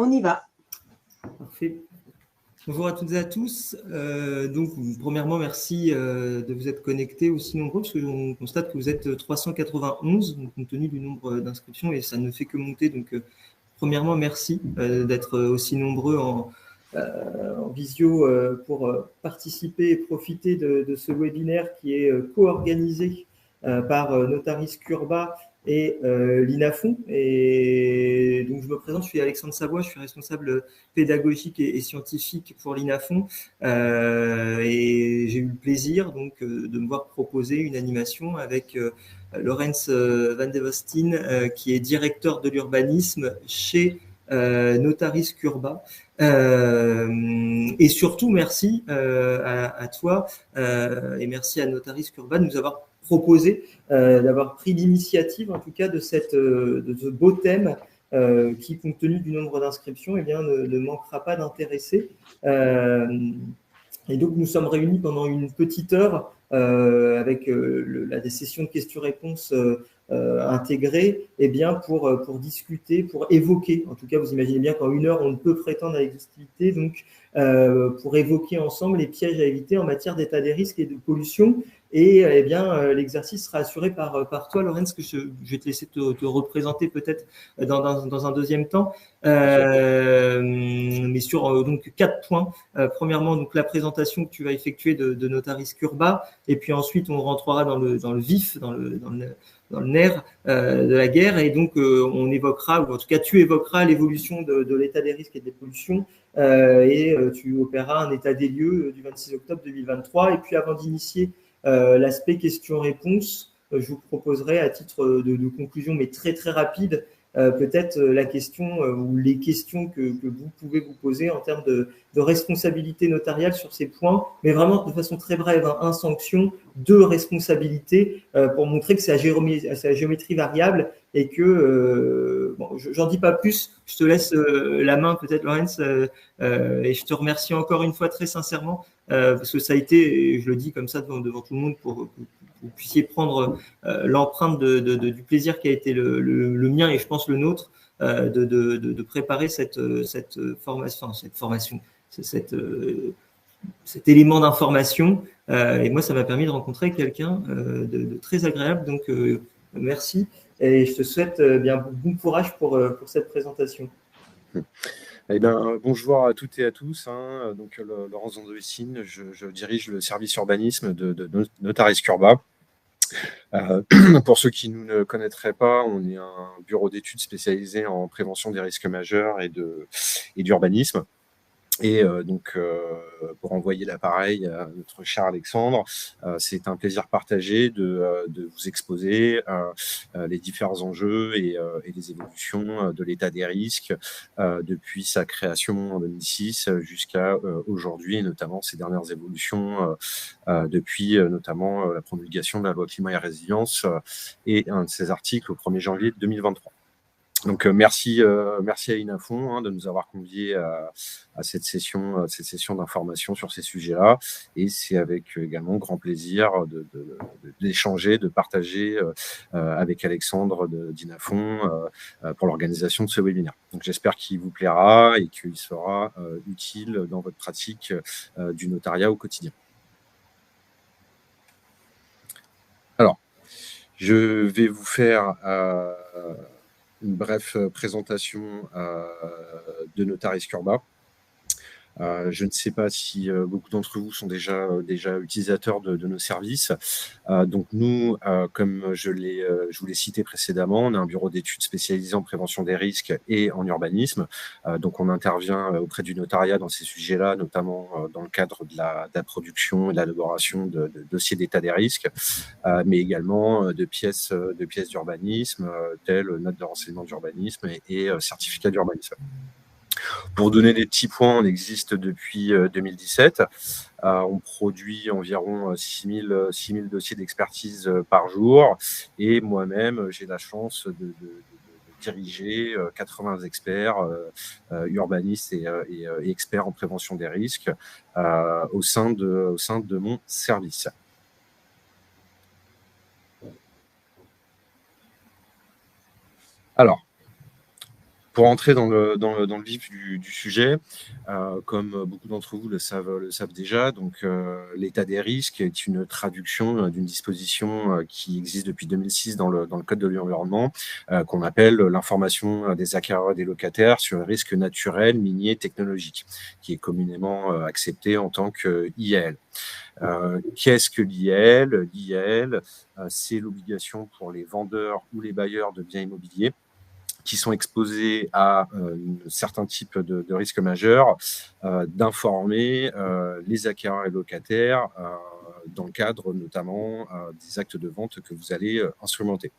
On y va. Parfait. Bonjour à toutes et à tous. Donc, premièrement, merci de vous être connectés aussi nombreux, parce qu'on constate que vous êtes 391, donc, compte tenu du nombre d'inscriptions, et ça ne fait que monter. Donc, premièrement, merci d'être aussi nombreux en visio pour participer et profiter de ce webinaire qui est co-organisé par Notaris Curba et l'INAFON. Et donc, je me présente, je suis Alexandre Savoie, je suis responsable pédagogique et scientifique pour l'INAFON. Et j'ai eu le plaisir donc, de me voir proposer une animation avec Laurens van de Vostin, qui est directeur de l'urbanisme chez Notaris Curba. Et surtout, merci à toi et merci à Notaris Curba de nous avoir proposé, d'avoir pris l'initiative, en tout cas, de ce beau thème qui, compte tenu du nombre d'inscriptions, eh bien, ne manquera pas d'intéresser. Et donc, nous sommes réunis pendant une petite heure avec des sessions de questions-réponses intégrées, eh bien, pour discuter, pour évoquer. En tout cas, vous imaginez bien qu'en une heure, on ne peut prétendre à l'exhaustivité. Donc, pour évoquer ensemble les pièges à éviter en matière d'état des risques et de pollution. Et eh bien, l'exercice sera assuré par toi, Laurens, que je vais te laisser te représenter peut-être dans un deuxième temps. Mais sur donc 4 points. Premièrement, donc la présentation que tu vas effectuer de Notaris Curba, et puis ensuite on rentrera dans le vif, dans le nerf de la guerre, et donc on évoquera, ou en tout cas tu évoqueras l'évolution de l'état des risques et des pollutions, et tu opéreras un état des lieux du 26 octobre 2023. Et puis avant d'initier l'aspect questions-réponses, je vous proposerai à titre de conclusion, mais très très rapide, peut-être la question ou les questions que vous pouvez vous poser en termes de responsabilité notariale sur ces points, mais vraiment de façon très brève, hein, 1 sanction, 2 responsabilité, pour montrer que c'est à géométrie variable et que, bon, j'en dis pas plus, je te laisse la main peut-être, Laurens, et je te remercie encore une fois très sincèrement, parce que ça a été, et je le dis comme ça devant tout le monde, pour que vous puissiez prendre l'empreinte du plaisir qui a été le mien, et je pense le nôtre, de préparer cette formation, cet élément d'information. Et moi, ça m'a permis de rencontrer quelqu'un de très agréable. Donc, merci. Et je te souhaite bien bon courage pour cette présentation. Eh bien, bonjour à toutes et à tous. Donc, Laurens van de Vostin, je dirige le service urbanisme de Notaris Curba. Pour ceux qui nous ne connaîtraient pas, on est un bureau d'études spécialisé en prévention des risques majeurs et d'urbanisme. Et donc, pour envoyer l'appareil à notre cher Alexandre, c'est un plaisir partagé de vous exposer les différents enjeux et les évolutions de l'état des risques depuis sa création en 2006 jusqu'à aujourd'hui, et notamment ces dernières évolutions depuis notamment la promulgation de la loi climat et résilience et un de ses articles au 1er janvier 2023. Donc merci à l'INAFON de nous avoir conviés à cette session d'information sur ces sujets-là, et c'est avec également grand plaisir d'échanger, de partager avec Alexandre d'INAFON pour l'organisation de ce webinaire. Donc j'espère qu'il vous plaira et qu'il sera utile dans votre pratique du notariat au quotidien. Alors, je vais vous faire une brève présentation de Notaris Curba. Je ne sais pas si beaucoup d'entre vous sont déjà utilisateurs de nos services. Donc nous, comme je vous l'ai cité précédemment, on est un bureau d'études spécialisé en prévention des risques et en urbanisme. Donc on intervient auprès du notariat dans ces sujets-là, notamment dans le cadre de la production et de l'élaboration de dossiers d'état des risques, mais également de pièces d'urbanisme, telles notes de renseignement d'urbanisme et certificats d'urbanisme. Pour donner des petits points, on existe depuis 2017. On produit environ 6000 dossiers d'expertise par jour. Et moi-même, j'ai la chance de diriger 80 experts, urbanistes et experts en prévention des risques au sein de mon service. Alors, Pour entrer dans le vif du sujet, comme beaucoup d'entre vous le savent déjà, donc l'état des risques est une traduction d'une disposition qui existe depuis 2006 dans le Code de l'environnement, qu'on appelle l'information des acquéreurs et des locataires sur les risques naturels, miniers, technologiques, qui est communément accepté en tant qu'IAL. Qu'est-ce que l'IAL? L'IAL, c'est l'obligation pour les vendeurs ou les bailleurs de biens immobiliers qui sont exposés à un certain type de risques majeurs, d'informer les acquéreurs et locataires dans le cadre notamment des actes de vente que vous allez instrumenter.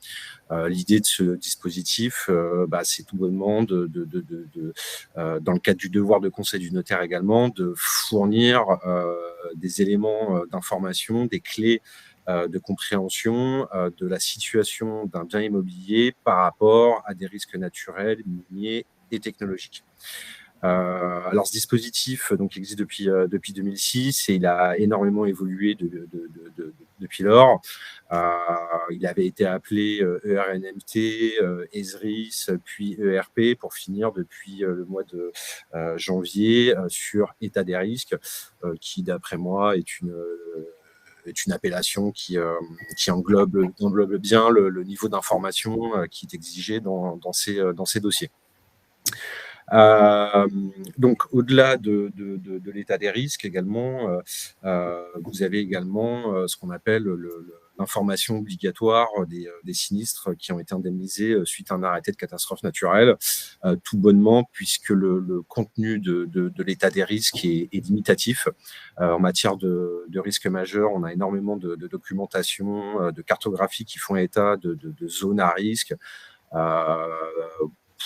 L'idée de ce dispositif, c'est tout bonnement dans le cadre du devoir de conseil du notaire également, de fournir des éléments d'information, des clés de compréhension de la situation d'un bien immobilier par rapport à des risques naturels, miniers et technologiques. Alors, ce dispositif donc, existe depuis 2006 et il a énormément évolué depuis lors. Il avait été appelé ERNMT, ESRIS, puis ERP pour finir depuis le mois de janvier sur état des risques, qui d'après moi est une appellation qui englobe bien le niveau d'information qui est exigé dans ces dossiers. Donc, au-delà de l'état des risques également, vous avez également ce qu'on appelle l'information obligatoire des sinistres qui ont été indemnisés suite à un arrêté de catastrophe naturelle, tout bonnement puisque le contenu de l'état des risques est limitatif. En matière de risques majeurs, on a énormément de documentation, de cartographie qui font état de zones à risque.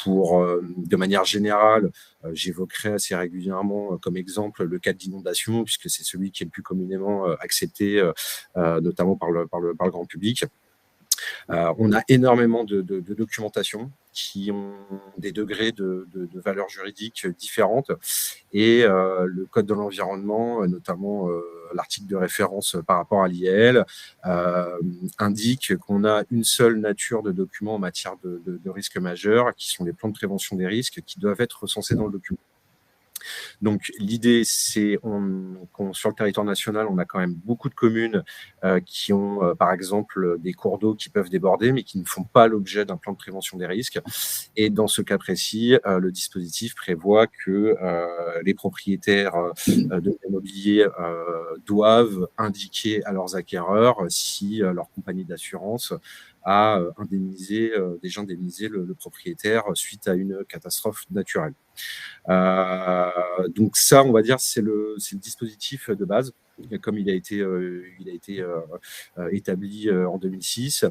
De manière générale, j'évoquerai assez régulièrement comme exemple le cas d'inondation, puisque c'est celui qui est le plus communément accepté, notamment par le grand public. On a énormément de documentation qui ont des degrés de valeur juridique différentes et le Code de l'environnement, notamment l'article de référence par rapport à l'IAL, indique qu'on a une seule nature de document en matière de risques majeurs, qui sont les plans de prévention des risques, qui doivent être recensés dans le document. Donc, l'idée, c'est sur le territoire national, on a quand même beaucoup de communes qui ont, par exemple, des cours d'eau qui peuvent déborder, mais qui ne font pas l'objet d'un plan de prévention des risques. Et dans ce cas précis, le dispositif prévoit que les propriétaires de l'immobilier doivent indiquer à leurs acquéreurs si leur compagnie d'assurance a déjà indemnisé le propriétaire suite à une catastrophe naturelle. Donc ça, on va dire, c'est le dispositif de base, comme il a été établi en 2006.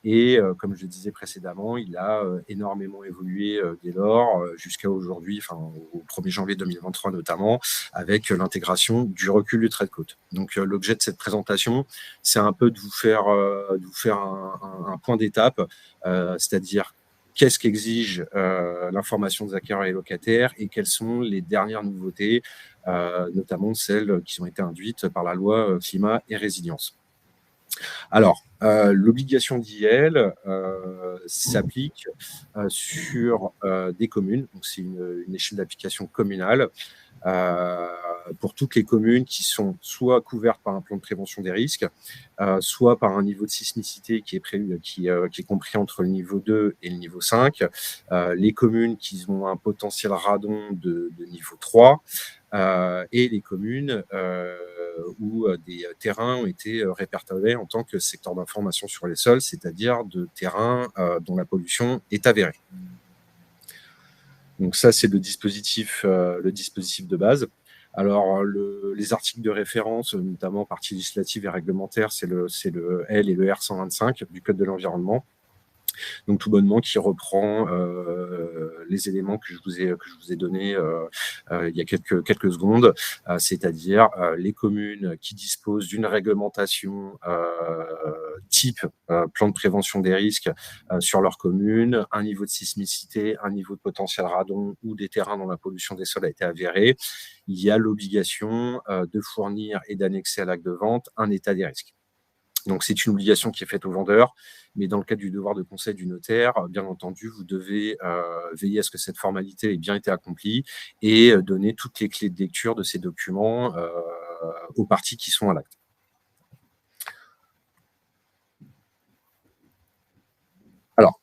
Et comme je le disais précédemment, il a énormément évolué dès lors, jusqu'à aujourd'hui, au 1er janvier 2023 notamment, avec l'intégration du recul du trait de côte. Donc l'objet de cette présentation, c'est un peu de vous faire un point d'étape, c'est-à-dire qu'est-ce qu'exige l'information des acquéreurs et locataires et quelles sont les dernières nouveautés, notamment celles qui ont été induites par la loi climat et résilience. Alors, l'obligation d'IL s'applique sur des communes, donc c'est une échelle d'application communale, pour toutes les communes qui sont soit couvertes par un plan de prévention des risques, soit par un niveau de sismicité qui est prévu, qui est compris entre le niveau 2 et le niveau 5, les communes qui ont un potentiel radon de niveau 3, et les communes où des terrains ont été répertoriés en tant que secteur d'information sur les sols, c'est-à-dire de terrains dont la pollution est avérée. Donc ça, c'est le dispositif de base. Alors, les articles de référence, notamment partie législative et réglementaire, c'est le L et le R125 du Code de l'environnement. Donc tout bonnement qui reprend les éléments que je vous ai donnés il y a quelques secondes, c'est-à-dire les communes qui disposent d'une réglementation type plan de prévention des risques sur leur commune, un niveau de sismicité, un niveau de potentiel radon ou des terrains dont la pollution des sols a été avérée, il y a l'obligation de fournir et d'annexer à l'acte de vente un état des risques. Donc, c'est une obligation qui est faite au vendeur, mais dans le cadre du devoir de conseil du notaire, bien entendu, vous devez veiller à ce que cette formalité ait bien été accomplie et donner toutes les clés de lecture de ces documents aux parties qui sont à l'acte. Alors,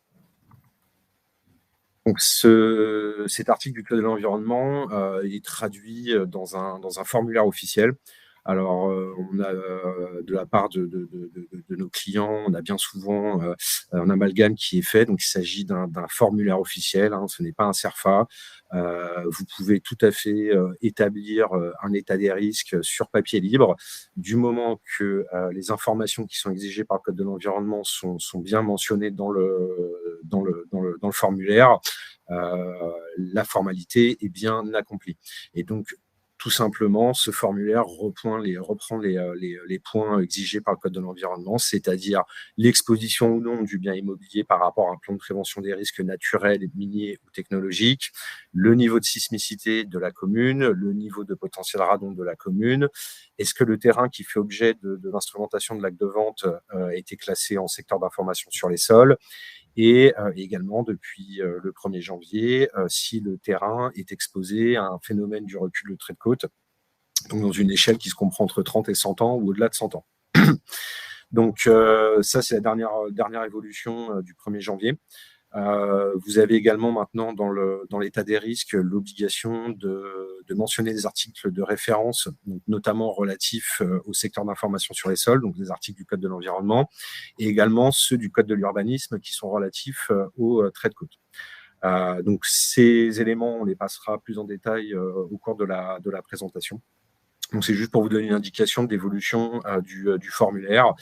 donc cet article du Code de l'environnement est traduit dans un formulaire officiel. Alors, on a de la part de nos clients, on a bien souvent un amalgame qui est fait. Donc, il s'agit d'un formulaire officiel, hein, ce n'est pas un CERFA. Vous pouvez tout à fait établir un état des risques sur papier libre, du moment que les informations qui sont exigées par le Code de l'environnement sont bien mentionnées dans le formulaire. La formalité est bien accomplie. Et donc, tout simplement, ce formulaire reprend les points exigés par le Code de l'environnement, c'est-à-dire l'exposition ou non du bien immobilier par rapport à un plan de prévention des risques naturels, miniers ou technologiques, le niveau de sismicité de la commune, le niveau de potentiel radon de la commune. Est-ce que le terrain qui fait objet de l'instrumentation de l'acte de vente a été classé en secteur d'information sur les sols? Et également, depuis le 1er janvier, si le terrain est exposé à un phénomène du recul de trait de côte, donc dans une échelle qui se comprend entre 30 et 100 ans ou au-delà de 100 ans. Donc, ça, c'est la dernière évolution du 1er janvier. Vous avez également maintenant dans l'état des risques l'obligation de mentionner des articles de référence, donc notamment relatifs au secteur d'information sur les sols, donc des articles du Code de l'environnement, et également ceux du Code de l'urbanisme qui sont relatifs au trait de côte. Donc ces éléments, on les passera plus en détail au cours de la présentation. Donc c'est juste pour vous donner une indication de l'évolution du formulaire.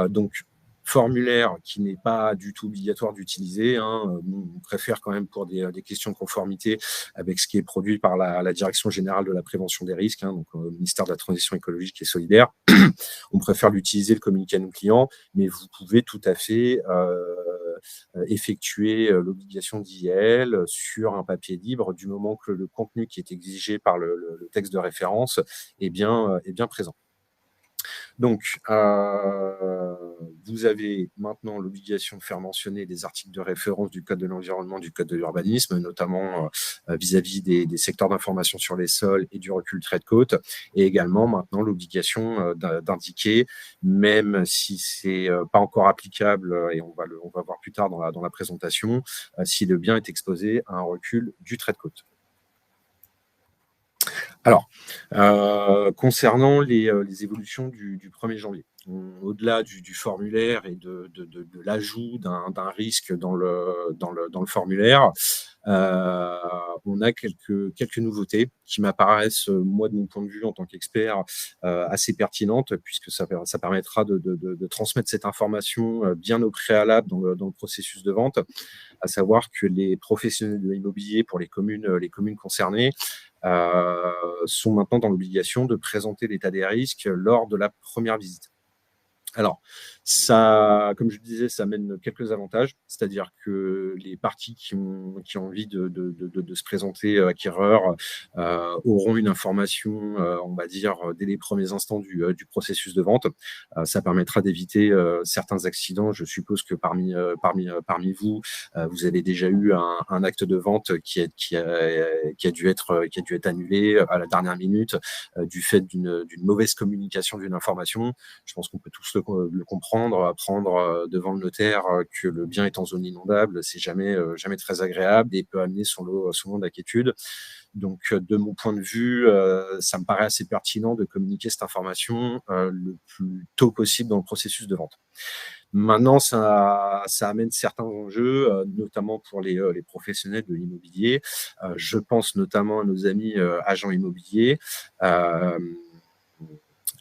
Donc formulaire qui n'est pas du tout obligatoire d'utiliser. Hein. On préfère quand même pour des questions de conformité avec ce qui est produit par la Direction générale de la prévention des risques, hein, donc au ministère de la Transition écologique et solidaire. On préfère l'utiliser, le communiquer à nos clients, mais vous pouvez tout à fait effectuer l'obligation d'IL sur un papier libre du moment que le contenu qui est exigé par le texte de référence est bien présent. Donc, vous avez maintenant l'obligation de faire mentionner des articles de référence du Code de l'environnement, du Code de l'urbanisme, notamment vis-à-vis des secteurs d'information sur les sols et du recul trait de côte, et également maintenant l'obligation d'indiquer, même si c'est pas encore applicable, et on va voir plus tard dans la présentation, si le bien est exposé à un recul du trait de côte. Alors, concernant les évolutions du 1er janvier, au-delà du formulaire et de l'ajout d'un risque dans le formulaire, on a quelques nouveautés qui m'apparaissent, moi, de mon point de vue en tant qu'expert, assez pertinentes, puisque ça permettra de transmettre cette information bien au préalable dans le processus de vente, à savoir que les professionnels de l'immobilier pour les communes concernées sont maintenant dans l'obligation de présenter l'état des risques lors de la première visite. Alors, ça, comme je le disais, ça amène quelques avantages, c'est-à-dire que les parties qui ont envie de se présenter acquéreurs auront une information, on va dire, dès les premiers instants du processus de vente. Ça permettra d'éviter certains accidents. Je suppose que parmi vous, vous avez déjà eu un acte de vente qui a dû être annulé à la dernière minute du fait d'une mauvaise communication d'une information. Je pense qu'on peut tous le comprendre, apprendre devant le notaire que le bien est en zone inondable, c'est jamais très agréable et peut amener son lot d'inquiétudes. Donc, de mon point de vue, ça me paraît assez pertinent de communiquer cette information le plus tôt possible dans le processus de vente. Maintenant, ça amène certains enjeux, notamment pour les professionnels de l'immobilier. Je pense notamment à nos amis agents immobiliers.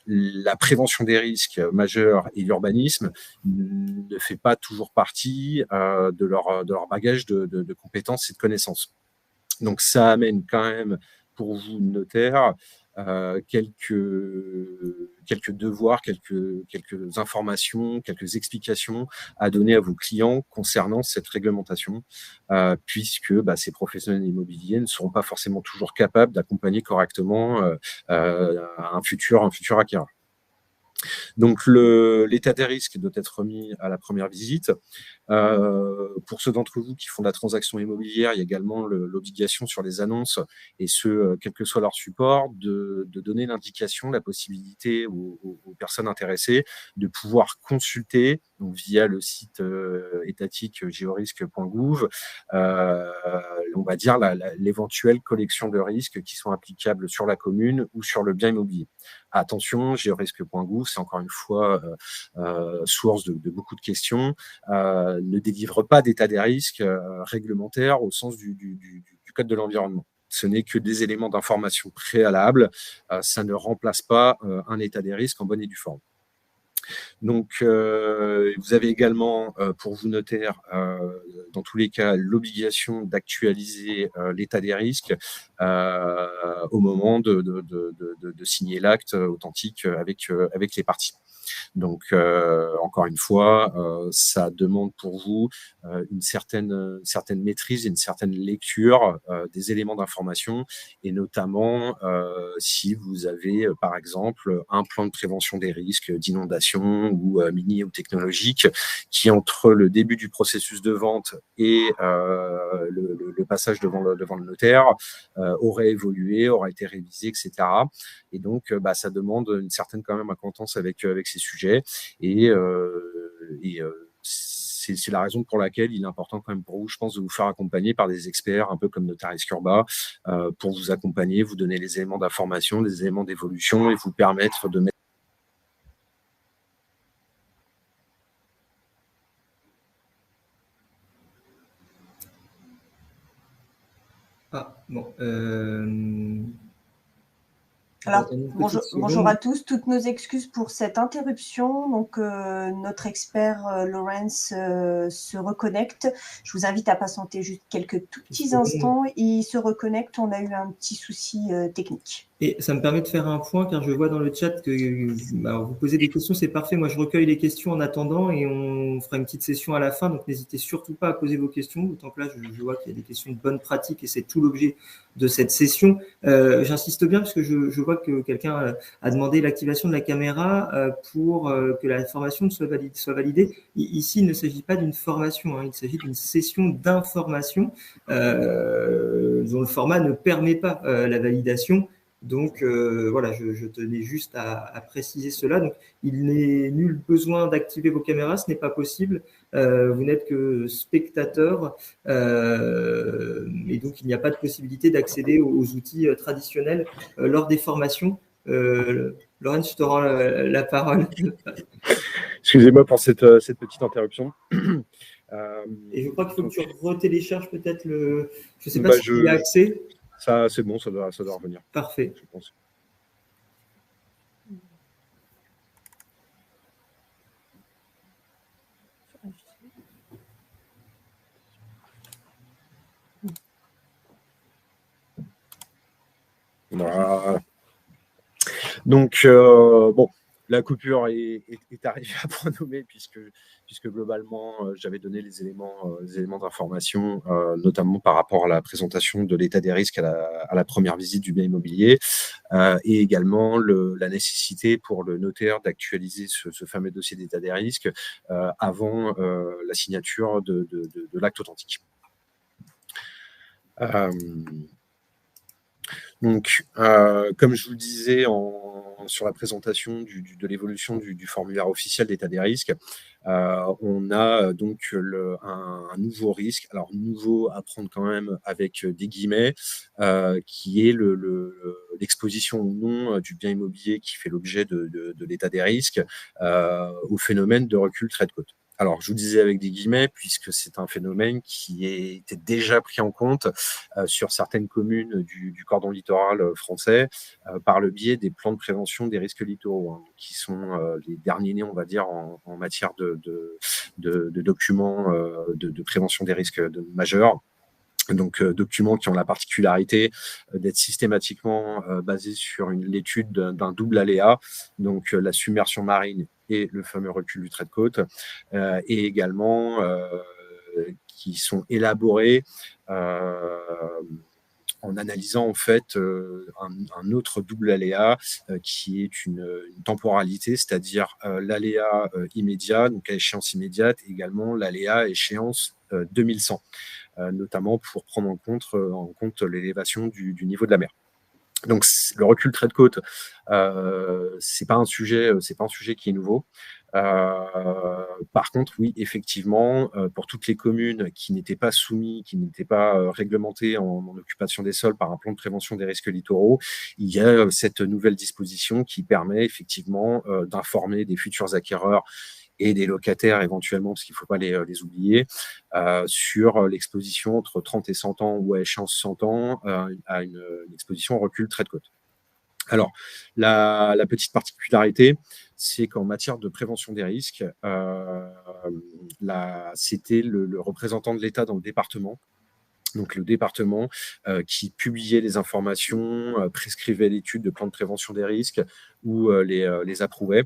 La prévention des risques majeurs et l'urbanisme ne fait pas toujours partie de leur bagage de compétences et de connaissances. Donc, ça amène quand même pour vous, notaire, quelques devoirs, quelques informations, quelques explications à donner à vos clients concernant cette réglementation, puisque ces professionnels immobiliers ne seront pas forcément toujours capables d'accompagner correctement un futur acquéreur. Donc, l'état des risques doit être remis à la première visite. Pour ceux d'entre vous qui font de la transaction immobilière, il y a également l'obligation sur les annonces, et ce, quel que soit leur support, de donner l'indication, la possibilité aux personnes intéressées de pouvoir consulter, donc via le site étatique georisque.gouv, on va dire l'éventuelle collection de risques qui sont applicables sur la commune ou sur le bien immobilier. Attention, georisque.gouv, c'est encore une fois source de beaucoup de questions, ne délivre pas d'état des risques réglementaires au sens du Code de l'environnement. Ce n'est que des éléments d'information préalables. Ça ne remplace pas un état des risques en bonne et due forme. Donc, vous avez également, pour vous notaire, dans tous les cas, l'obligation d'actualiser l'état des risques au moment de signer l'acte authentique avec les parties. Donc, encore une fois, ça demande pour vous une certaine maîtrise et une certaine lecture des éléments d'information, et notamment si vous avez, par exemple, un plan de prévention des risques d'inondation ou mini ou technologique qui, entre le début du processus de vente et le passage devant le notaire, aurait évolué, aurait été révisé, etc. Et donc, ça demande une certaine quand même acquaintance avec ces sujets. Et c'est la raison pour laquelle il est important quand même pour vous, je pense, de vous faire accompagner par des experts, un peu comme Notaris Urba, pour vous accompagner, vous donner les éléments d'information, les éléments d'évolution, et vous permettre de mettre... Ah, bon. Alors, bonjour à tous, toutes nos excuses pour cette interruption. Donc, notre expert Laurence se reconnecte. Je vous invite à patienter juste quelques tout petits instants. Il se reconnecte, on a eu un petit souci technique. Et ça me permet de faire un point, car je vois dans le chat que vous posez des questions, c'est parfait. Moi, je recueille les questions en attendant, et on fera une petite session à la fin. Donc, n'hésitez surtout pas à poser vos questions. D'autant que là, je vois qu'il y a des questions de bonne pratique, et c'est tout l'objet de cette session. J'insiste bien parce que je vois que quelqu'un a demandé l'activation de la caméra pour que la formation soit validée. Ici, il ne s'agit pas d'une formation, hein, il s'agit d'une session d'information dont le format ne permet pas la validation. Donc, voilà, je tenais juste à préciser cela. Donc, il n'est nul besoin d'activer vos caméras, ce n'est pas possible. Vous n'êtes que spectateur, et donc il n'y a pas de possibilité d'accéder aux outils traditionnels lors des formations. Laurence, je te rends la parole. Excusez-moi pour cette petite interruption. Et je crois qu'il faut que tu retélécharges peut-être le... Je ne sais pas si tu y as accès. Ça, c'est bon, ça doit revenir. Parfait. Je pense. Voilà. Donc, bon, la coupure est arrivée à point nommé, puisque globalement, j'avais donné les éléments d'information, notamment par rapport à la présentation de l'état des risques à la première visite du bien immobilier, et également la nécessité pour le notaire d'actualiser ce fameux dossier d'état des risques avant la signature de l'acte authentique. Donc, comme je vous le disais sur la présentation de l'évolution du formulaire officiel d'état des risques, on a donc un nouveau risque, alors nouveau à prendre quand même avec des guillemets, qui est l'exposition ou non du bien immobilier qui fait l'objet de l'état des risques au phénomène de recul trait de côte. Alors, je vous disais avec des guillemets, puisque c'est un phénomène qui était déjà pris en compte sur certaines communes du cordon littoral français par le biais des plans de prévention des risques littoraux, hein, qui sont les derniers nés, on va dire, en matière de documents de prévention des risques majeurs. Donc, documents qui ont la particularité d'être systématiquement basés sur l'étude d'un double aléa, donc la submersion marine et le fameux recul du trait de côte, et également qui sont élaborés en analysant en fait un autre double aléa qui est une temporalité, c'est-à-dire l'aléa immédiat, donc à échéance immédiate, et également l'aléa à échéance 2100, notamment pour prendre en compte l'élévation du niveau de la mer. Donc le recul trait de côte, c'est pas un sujet qui est nouveau. Par contre, oui, effectivement, pour toutes les communes qui n'étaient pas soumises, qui n'étaient pas réglementées en occupation des sols par un plan de prévention des risques littoraux, il y a cette nouvelle disposition qui permet effectivement d'informer des futurs acquéreurs et des locataires éventuellement, parce qu'il ne faut pas les oublier, sur l'exposition entre 30 et 100 ans ou à échéance 100 ans à une exposition au recul trait de côte. Alors, la petite particularité, c'est qu'en matière de prévention des risques, c'était le représentant de l'État dans le département, donc le département qui publiait les informations, prescrivait l'étude de plan de prévention des risques ou les approuvait.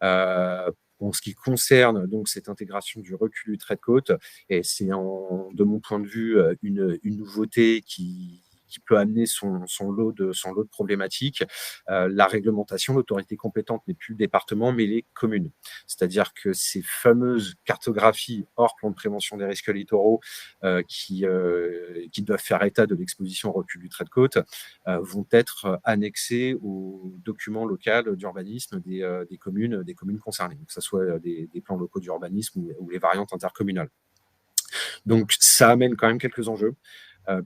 En ce qui concerne donc cette intégration du recul du trait de côte, et c'est de mon point de vue une nouveauté qui peut amener son lot de problématiques. La réglementation, l'autorité compétente n'est plus le département, mais les communes. C'est-à-dire que ces fameuses cartographies hors plan de prévention des risques littoraux qui doivent faire état de l'exposition au recul du trait de côte vont être annexées au document local d'urbanisme des communes concernées, que ce soit des plans locaux d'urbanisme ou les variantes intercommunales. Donc, ça amène quand même quelques enjeux.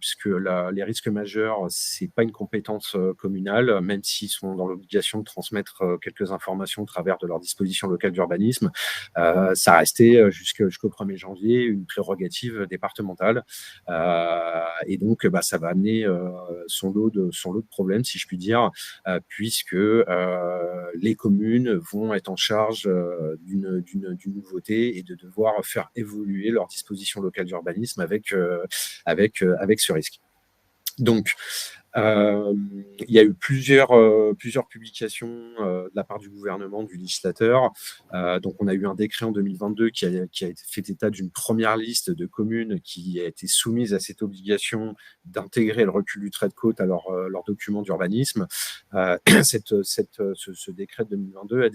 Puisque les risques majeurs, c'est pas une compétence communale, même s'ils sont dans l'obligation de transmettre quelques informations au travers de leur disposition locale d'urbanisme. Ça restait jusqu'au 1er janvier une prérogative départementale, et donc ça va amener son lot de problèmes, si je puis dire, puisque les communes vont être en charge d'une nouveauté et de devoir faire évoluer leur disposition locale d'urbanisme avec ce risque. Donc, il y a eu plusieurs publications de la part du gouvernement, du législateur. Donc, on a eu un décret en 2022 qui a fait état d'une première liste de communes qui a été soumises à cette obligation d'intégrer le recul du trait de côte à leur document d'urbanisme. Ce décret de 2022 a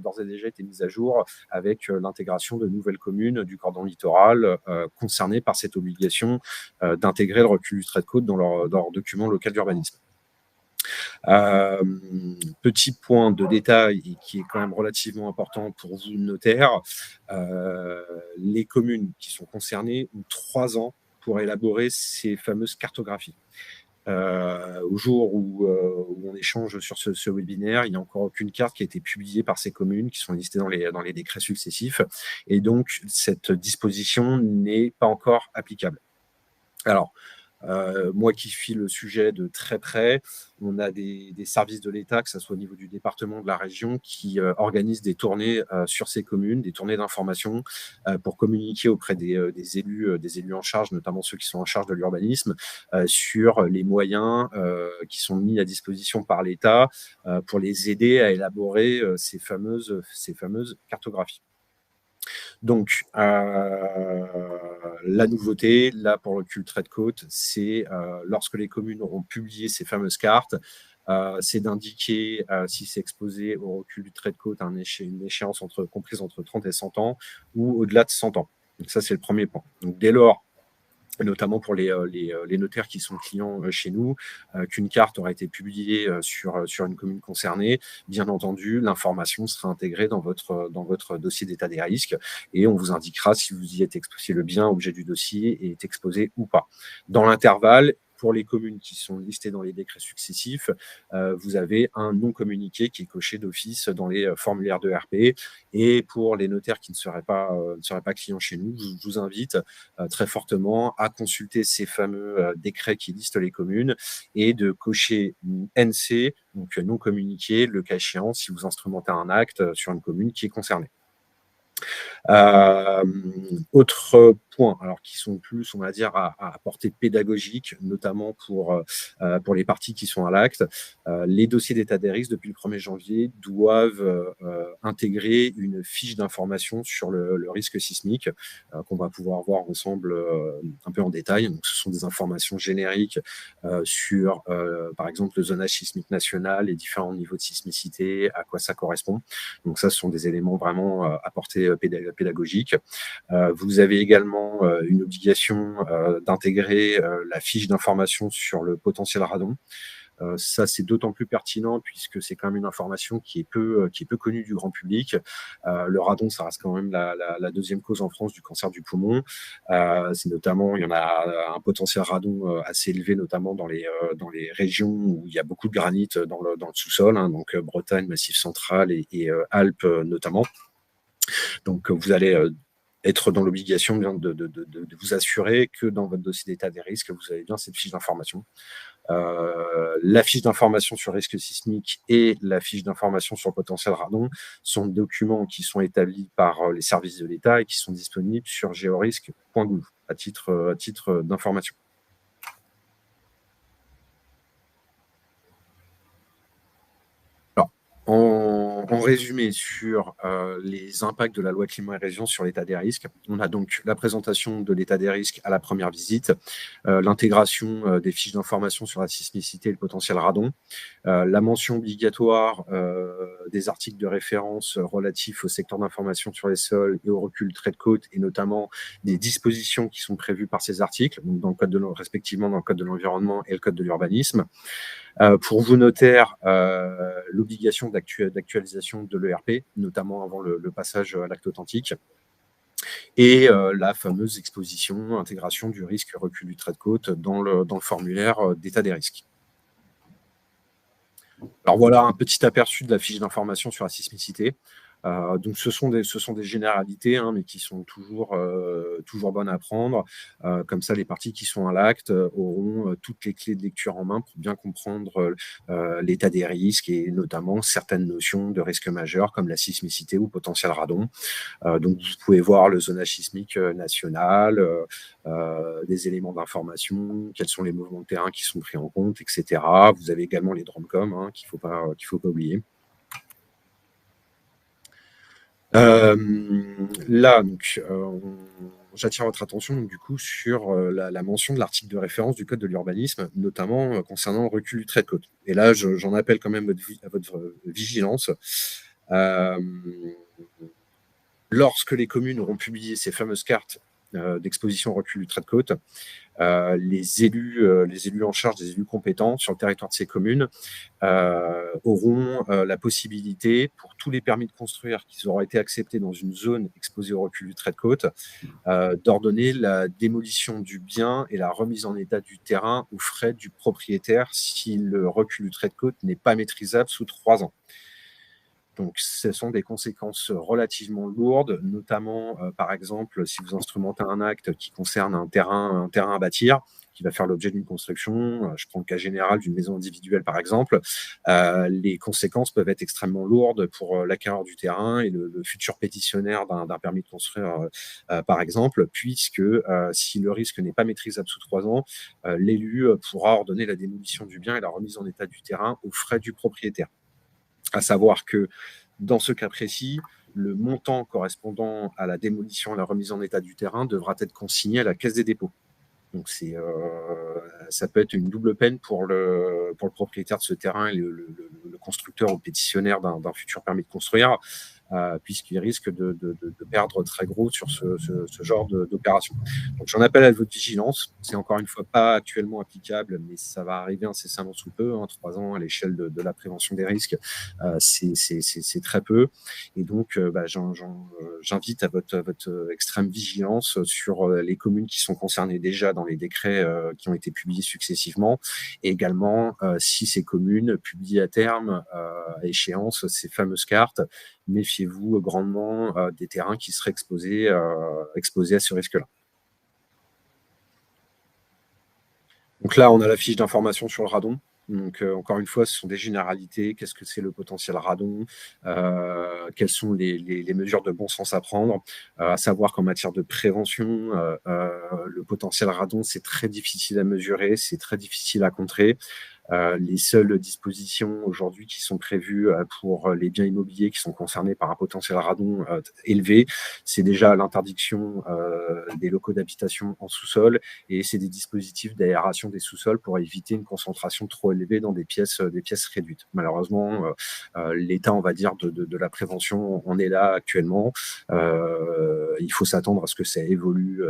d'ores et déjà été mis à jour avec l'intégration de nouvelles communes du cordon littoral concernées par cette obligation d'intégrer le recul du trait de côte dans leur document local d'urbanisme. Petit point de détail qui est quand même relativement important pour vous, notaires, les communes qui sont concernées ont 3 ans pour élaborer ces fameuses cartographies. Au jour où on échange sur ce webinaire, il n'y a encore aucune carte qui a été publiée par ces communes qui sont listées dans les décrets successifs, et donc cette disposition n'est pas encore applicable. Alors, moi qui suis le sujet de très près, on a des services de l'État, que ce soit au niveau du département, de la région, qui organisent des tournées sur ces communes, des tournées d'information pour communiquer auprès des élus en charge, notamment ceux qui sont en charge de l'urbanisme, sur les moyens qui sont mis à disposition par l'État pour les aider à élaborer ces fameuses cartographies. Donc, la nouveauté, là, pour le recul trait de côte, c'est lorsque les communes auront publié ces fameuses cartes, c'est d'indiquer si c'est exposé au recul du trait de côte une échéance comprise entre 30 et 100 ans ou au-delà de 100 ans. Donc, ça, c'est le premier point. Donc, dès lors, notamment pour les notaires qui sont clients chez nous, qu'une carte aura été publiée sur une commune concernée, bien entendu, l'information sera intégrée dans votre dossier d'état des risques et on vous indiquera si vous y êtes exposé, le bien objet du dossier est exposé ou pas. Dans l'intervalle, pour les communes qui sont listées dans les décrets successifs, vous avez un non communiqué qui est coché d'office dans les formulaires de RP. Et pour les notaires qui ne seraient pas clients chez nous, je vous invite très fortement à consulter ces fameux décrets qui listent les communes et de cocher NC, donc non communiqué, le cas échéant, si vous instrumentez un acte sur une commune qui est concernée. Autre points, alors qui sont plus, on va dire, à portée pédagogique, notamment pour les parties qui sont à l'acte. Les dossiers d'état des risques, depuis le 1er janvier, doivent intégrer une fiche d'information sur le risque sismique qu'on va pouvoir voir ensemble un peu en détail. Donc, ce sont des informations génériques sur, par exemple, le zonage sismique national, les différents niveaux de sismicité, à quoi ça correspond. Donc, ça, ce sont des éléments vraiment à portée pédagogique. Vous avez également une obligation d'intégrer la fiche d'information sur le potentiel radon. Ça, c'est d'autant plus pertinent puisque c'est quand même une information qui est peu connue du grand public. Le radon, ça reste quand même la deuxième cause en France du cancer du poumon. C'est notamment, il y en a un potentiel radon assez élevé, notamment dans les régions où il y a beaucoup de granit dans le sous-sol, hein, donc Bretagne, Massif central et Alpes notamment. Donc, vous allez être dans l'obligation de vous assurer que dans votre dossier d'état des risques, vous avez bien cette fiche d'information. La fiche d'information sur risque sismique et la fiche d'information sur potentiel radon sont des documents qui sont établis par les services de l'État et qui sont disponibles sur georisque.gouv à titre d'information. En résumé, sur les impacts de la loi climat et résilience sur l'état des risques, on a donc la présentation de l'état des risques à la première visite, l'intégration des fiches d'information sur la sismicité et le potentiel radon, la mention obligatoire des articles de référence relatifs au secteur d'information sur les sols et au recul trait de côte, et notamment des dispositions qui sont prévues par ces articles, donc respectivement dans le Code de l'environnement et le Code de l'urbanisme. Pour vous notaires, l'obligation d'actualisation de l'ERP, notamment avant le passage à l'acte authentique, et la fameuse exposition, intégration du risque recul du trait de côte dans le formulaire d'état des risques. Alors voilà un petit aperçu de la fiche d'information sur la sismicité. Donc ce sont des généralités, hein, mais qui sont toujours bonnes à prendre. Comme ça, les parties qui sont à l'acte auront toutes les clés de lecture en main pour bien comprendre l'état des risques et notamment certaines notions de risque majeur comme la sismicité ou potentiel radon. Donc vous pouvez voir le zonage sismique national, des éléments d'information, quels sont les mouvements de terrain qui sont pris en compte, etc. Vous avez également les DROMCOM, hein, qu'il faut pas oublier. Là, donc, j'attire votre attention donc, du coup sur la mention de l'article de référence du Code de l'urbanisme, notamment concernant le recul du trait de côte. Et là, j'en appelle quand même à votre vigilance. Lorsque les communes auront publié ces fameuses cartes d'exposition au recul du trait de côte, les élus en charge, des élus compétents sur le territoire de ces communes auront la possibilité, pour tous les permis de construire qui auront été acceptés dans une zone exposée au recul du trait de côte, d'ordonner la démolition du bien et la remise en état du terrain aux frais du propriétaire si le recul du trait de côte n'est pas maîtrisable sous 3 ans. Donc, ce sont des conséquences relativement lourdes, notamment, par exemple, si vous instrumentez un acte qui concerne un terrain à bâtir, qui va faire l'objet d'une construction, je prends le cas général d'une maison individuelle, par exemple, les conséquences peuvent être extrêmement lourdes pour l'acquéreur du terrain et le futur pétitionnaire d'un permis de construire, par exemple, puisque si le risque n'est pas maîtrisable sous 3 ans, l'élu pourra ordonner la démolition du bien et la remise en état du terrain aux frais du propriétaire. À savoir que dans ce cas précis, le montant correspondant à la démolition et la remise en état du terrain devra être consigné à la Caisse des dépôts. Donc ça peut être une double peine pour le propriétaire de ce terrain et le constructeur ou pétitionnaire d'un futur permis de construire, puisqu'il risque de perdre très gros sur ce genre d'opération. Donc j'en appelle à votre vigilance. C'est encore une fois pas actuellement applicable, mais ça va arriver incessamment sous peu. 3 ans à l'échelle de la prévention des risques, c'est très peu. Et donc j'invite à votre extrême vigilance sur les communes qui sont concernées déjà dans les décrets qui ont été publiés successivement, et également si ces communes publient à terme à échéance ces fameuses cartes. Méfiez-vous grandement des terrains qui seraient exposés à ce risque-là. Donc là, on a la fiche d'information sur le radon. Donc, encore une fois, ce sont des généralités. Qu'est-ce que c'est le potentiel radon? Quelles sont les mesures de bon sens à prendre? À savoir qu'en matière de prévention, le potentiel radon, c'est très difficile à mesurer, c'est très difficile à contrer. Les seules dispositions aujourd'hui qui sont prévues pour les biens immobiliers qui sont concernés par un potentiel radon élevé, c'est déjà l'interdiction des locaux d'habitation en sous-sol et c'est des dispositifs d'aération des sous-sols pour éviter une concentration trop élevée dans des pièces réduites. Malheureusement, l'état, on va dire, de la prévention en est là actuellement. Il faut s'attendre à ce que ça évolue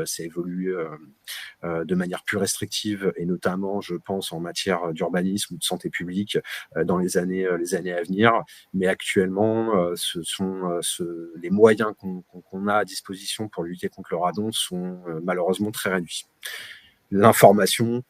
de manière plus restrictive et notamment, je pense, en matière d'urbanisme ou de santé publique dans les années à venir. Mais actuellement, ce sont les moyens qu'on a à disposition pour lutter contre le radon sont malheureusement très réduits. L'information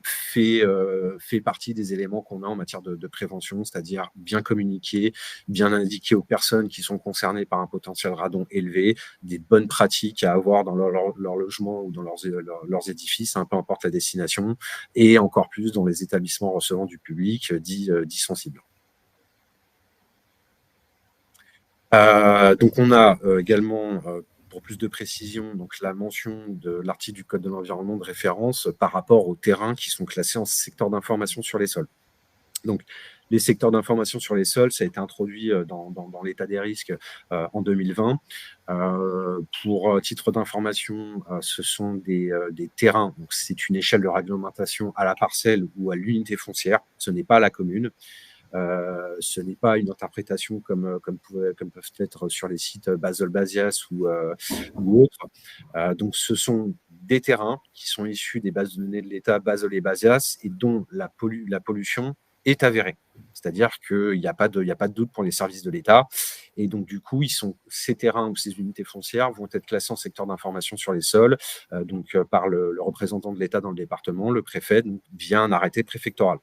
fait partie des éléments qu'on a en matière de prévention, c'est-à-dire bien communiquer, bien indiquer aux personnes qui sont concernées par un potentiel radon élevé, des bonnes pratiques à avoir dans leur logement ou dans leurs édifices, peu importe la destination, et encore plus dans les établissements recevant du public dits sensibles. Donc on a également pour plus de précision, donc la mention de l'article du Code de l'environnement de référence par rapport aux terrains qui sont classés en secteur d'information sur les sols. Donc, les secteurs d'information sur les sols, ça a été introduit dans l'état des risques en 2020. Pour titre d'information, ce sont des terrains, donc c'est une échelle de réglementation à la parcelle ou à l'unité foncière, ce n'est pas à la commune. Ce n'est pas une interprétation comme peuvent être sur les sites Basel Basias ou autres. Donc, ce sont des terrains qui sont issus des bases de données de l'État Basel et Basias et dont la pollution est avérée. C'est-à-dire qu'il n'y a pas de doute pour les services de l'État. Et donc, du coup, ces terrains ou ces unités foncières vont être classés en secteur d'information sur les sols, par le représentant de l'État dans le département, le préfet, via un arrêté préfectoral.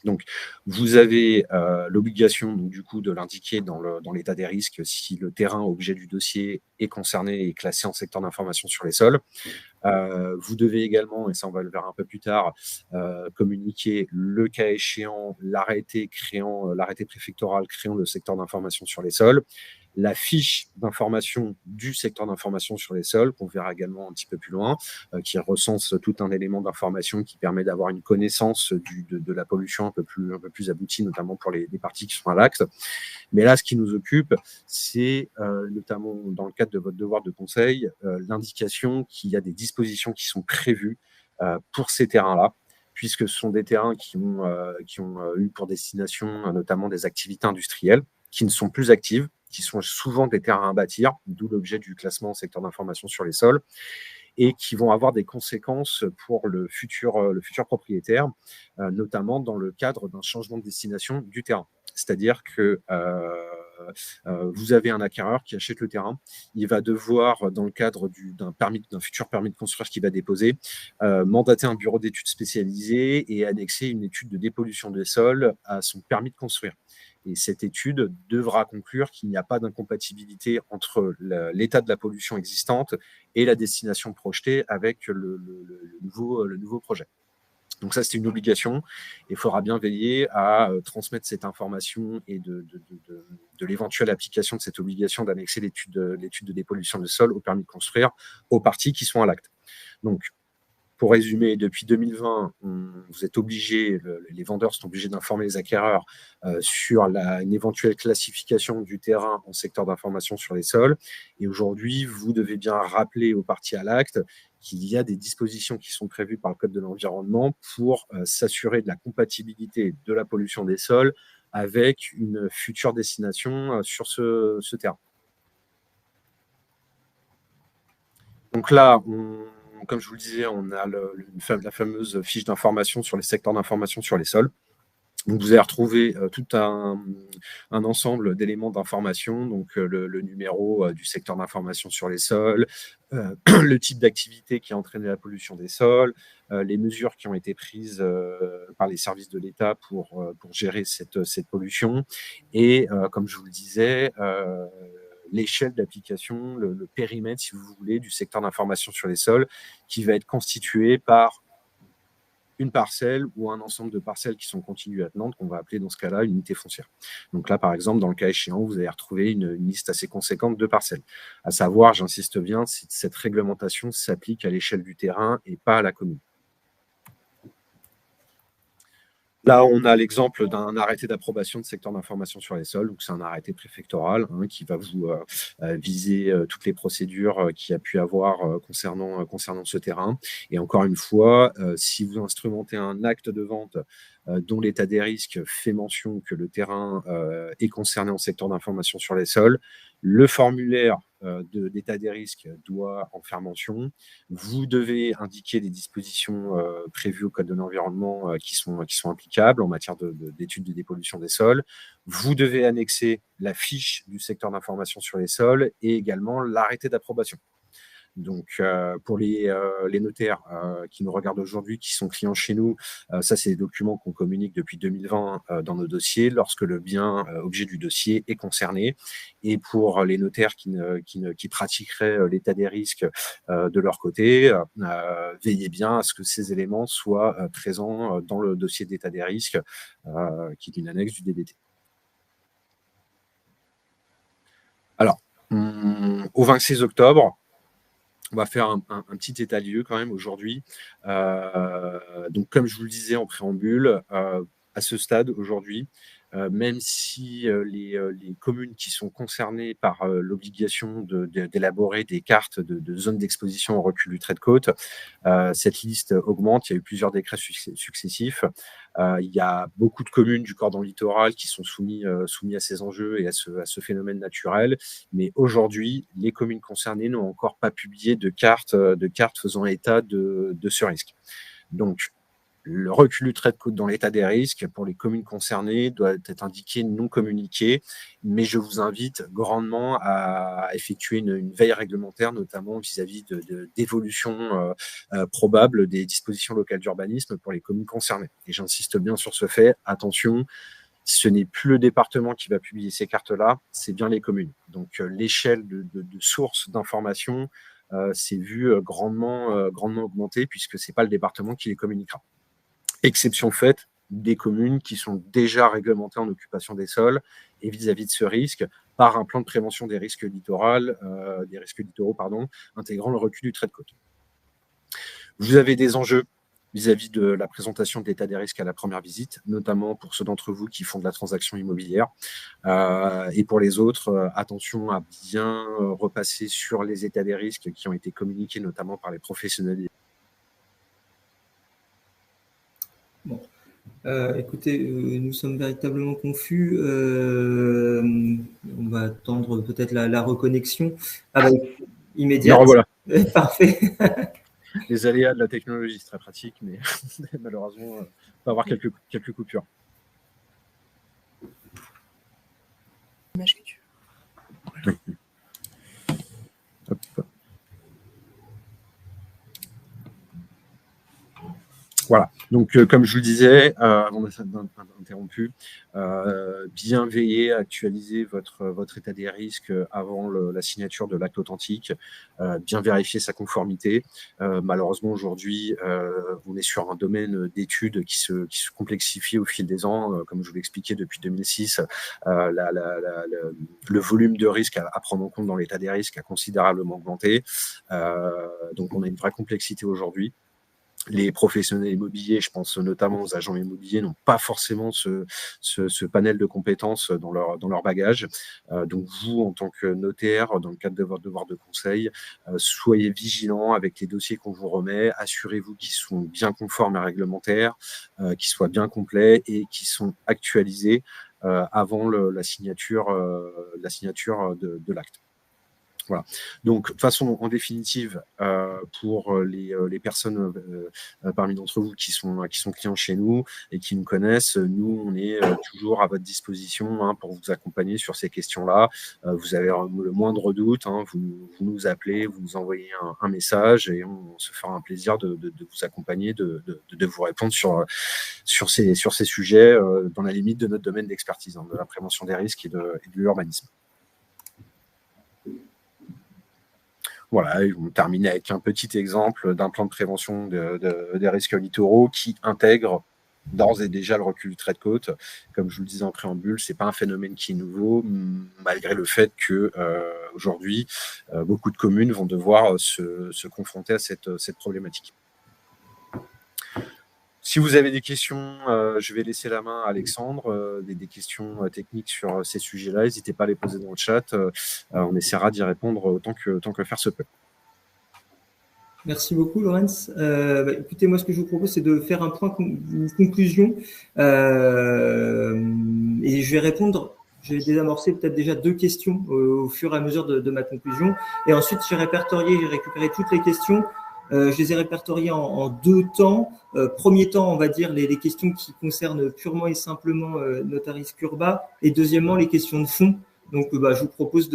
Donc, vous avez l'obligation, du coup, de l'indiquer dans l'état des risques si le terrain objet du dossier est concerné et classé en secteur d'information sur les sols. Vous devez également, et ça on va le voir un peu plus tard, communiquer le cas échéant l'arrêté préfectoral créant le secteur d'information sur les sols, la fiche d'information du secteur d'information sur les sols, qu'on verra également un petit peu plus loin, qui recense tout un élément d'information qui permet d'avoir une connaissance de la pollution un peu plus aboutie, notamment pour les parties qui sont à l'acte. Mais là, ce qui nous occupe, c'est notamment dans le cadre de votre devoir de conseil, l'indication qu'il y a des dispositions qui sont prévues pour ces terrains-là, puisque ce sont des terrains qui ont eu pour destination notamment des activités industrielles qui ne sont plus actives, qui sont souvent des terrains à bâtir, d'où l'objet du classement en secteur d'information sur les sols, et qui vont avoir des conséquences pour le futur propriétaire, notamment dans le cadre d'un changement de destination du terrain. C'est-à-dire que vous avez un acquéreur qui achète le terrain, il va devoir, dans le cadre d'un futur permis de construire qu'il va déposer, mandater un bureau d'études spécialisé et annexer une étude de dépollution des sols à son permis de construire. Et cette étude devra conclure qu'il n'y a pas d'incompatibilité entre l'état de la pollution existante et la destination projetée avec le nouveau projet. Donc ça, c'est une obligation. Il faudra bien veiller à transmettre cette information et de l'éventuelle application de cette obligation d'annexer l'étude de dépollution du sol au permis de construire aux parties qui sont à l'acte. Donc, pour résumer, depuis 2020, vous êtes obligés, les vendeurs sont obligés d'informer les acquéreurs sur une éventuelle classification du terrain en secteur d'information sur les sols. Et aujourd'hui, vous devez bien rappeler aux parties à l'acte qu'il y a des dispositions qui sont prévues par le Code de l'environnement pour s'assurer de la compatibilité de la pollution des sols avec une future destination sur ce terrain. Donc là, comme je vous le disais, on a la fameuse fiche d'information sur les secteurs d'information sur les sols. Donc, vous allez retrouver tout un ensemble d'éléments d'information, donc le numéro du secteur d'information sur les sols, le type d'activité qui a entraîné la pollution des sols, les mesures qui ont été prises par les services de l'État pour gérer cette pollution, et comme je vous le disais, l'échelle d'application, le périmètre, si vous voulez, du secteur d'information sur les sols, qui va être constitué par une parcelle ou un ensemble de parcelles qui sont contiguës attenantes, qu'on va appeler dans ce cas-là une unité foncière. Donc là, par exemple, dans le cas échéant, vous allez retrouver une liste assez conséquente de parcelles. À savoir, j'insiste bien, cette réglementation s'applique à l'échelle du terrain et pas à la commune. Là, on a l'exemple d'un arrêté d'approbation de secteur d'information sur les sols. Donc, c'est un arrêté préfectoral qui va vous viser toutes les procédures qu'il y a pu avoir concernant ce terrain. Et encore une fois, si vous instrumentez un acte de vente dont l'état des risques fait mention que le terrain est concerné en secteur d'information sur les sols, le formulaire d'état des risques doit en faire mention. Vous devez indiquer les dispositions prévues au Code de l'environnement qui sont applicables en matière d'études de dépollution des sols. Vous devez annexer la fiche du secteur d'information sur les sols et également l'arrêté d'approbation. Donc, pour les notaires qui nous regardent aujourd'hui, qui sont clients chez nous, ça, c'est des documents qu'on communique depuis 2020 dans nos dossiers lorsque le bien objet du dossier est concerné. Et pour les notaires qui pratiqueraient l'état des risques de leur côté, veillez bien à ce que ces éléments soient présents dans le dossier d'état des risques qui est une annexe du DDT. Alors, au 26 octobre, on va faire un petit état de lieu quand même aujourd'hui. Donc, comme je vous le disais en préambule, à ce stade aujourd'hui, même si les communes qui sont concernées par l'obligation d'élaborer des cartes de zones d'exposition au recul du trait de côte, cette liste augmente. Il y a eu plusieurs décrets successifs. Il y a beaucoup de communes du cordon littoral qui sont soumis à ces enjeux et à ce phénomène naturel. Mais aujourd'hui, les communes concernées n'ont encore pas publié de cartes faisant état de ce risque. Donc, le recul du trait de côte dans l'état des risques pour les communes concernées doit être indiqué non communiqué, mais je vous invite grandement à effectuer une veille réglementaire, notamment vis-à-vis d'évolution probable des dispositions locales d'urbanisme pour les communes concernées. Et j'insiste bien sur ce fait, attention, ce n'est plus le département qui va publier ces cartes-là, c'est bien les communes. Donc l'échelle de source d'information s'est vue grandement augmentée puisque ce n'est pas le département qui les communiquera. Exception faite des communes qui sont déjà réglementées en occupation des sols et vis-à-vis de ce risque par un plan de prévention des risques littoraux, intégrant le recul du trait de côte. Vous avez des enjeux vis-à-vis de la présentation de l'état des risques à la première visite, notamment pour ceux d'entre vous qui font de la transaction immobilière. Et pour les autres, attention à bien repasser sur les états des risques qui ont été communiqués notamment par les professionnels. Bon. Écoutez, nous sommes véritablement confus. On va attendre peut-être la reconnexion immédiate. Alors, voilà. Parfait. Les aléas de la technologie, c'est très pratique, mais malheureusement, on va avoir quelques coupures. Hop. Voilà, donc comme je vous le disais, avant d'être interrompu, bien veiller à actualiser votre état des risques avant la signature de l'acte authentique, bien vérifier sa conformité. Malheureusement, aujourd'hui, on est sur un domaine d'études qui se complexifie au fil des ans. Comme je vous l'expliquais depuis 2006, le volume de risques à prendre en compte dans l'état des risques a considérablement augmenté. Donc, on a une vraie complexité aujourd'hui. Les professionnels immobiliers, je pense notamment aux agents immobiliers, n'ont pas forcément ce panel de compétences dans leur bagage. Donc vous, en tant que notaire, dans le cadre de votre devoir de conseil, soyez vigilants avec les dossiers qu'on vous remet. Assurez-vous qu'ils sont bien conformes et réglementaires, qu'ils soient bien complets et qu'ils sont actualisés avant la signature de l'acte. Voilà. Donc, de toute façon, en définitive, pour les personnes parmi d'entre vous qui sont clients chez nous et qui nous connaissent, nous, on est toujours à votre disposition pour vous accompagner sur ces questions-là. Vous avez le moindre doute, vous nous appelez, vous nous envoyez un message et on se fera un plaisir de vous accompagner, de vous répondre sur ces sujets dans la limite de notre domaine d'expertise, de la prévention des risques et de l'urbanisme. Voilà, et on termine avec un petit exemple d'un plan de prévention des risques littoraux qui intègre d'ores et déjà le recul du trait de côte. Comme je vous le disais en préambule, c'est pas un phénomène qui est nouveau, malgré le fait que aujourd'hui, beaucoup de communes vont devoir se confronter à cette problématique. Si vous avez des questions, je vais laisser la main à Alexandre, des questions techniques sur ces sujets-là. N'hésitez pas à les poser dans le chat. On essaiera d'y répondre autant que faire se peut. Merci beaucoup, Laurence. Écoutez, moi, ce que je vous propose, c'est de faire un point, une conclusion. Et je vais répondre, je vais désamorcer peut-être déjà 2 questions au fur et à mesure de ma conclusion. Et ensuite, j'ai récupéré toutes les questions. Je les ai répertoriées en 2 temps. Premier temps, on va dire les questions qui concernent purement et simplement Notaris Curba. Et deuxièmement, les questions de fond. Donc, je vous propose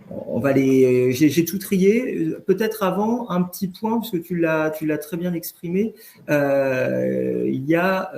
on va j'ai tout trié. Peut-être avant un petit point, parce que tu l'as très bien exprimé. Il y a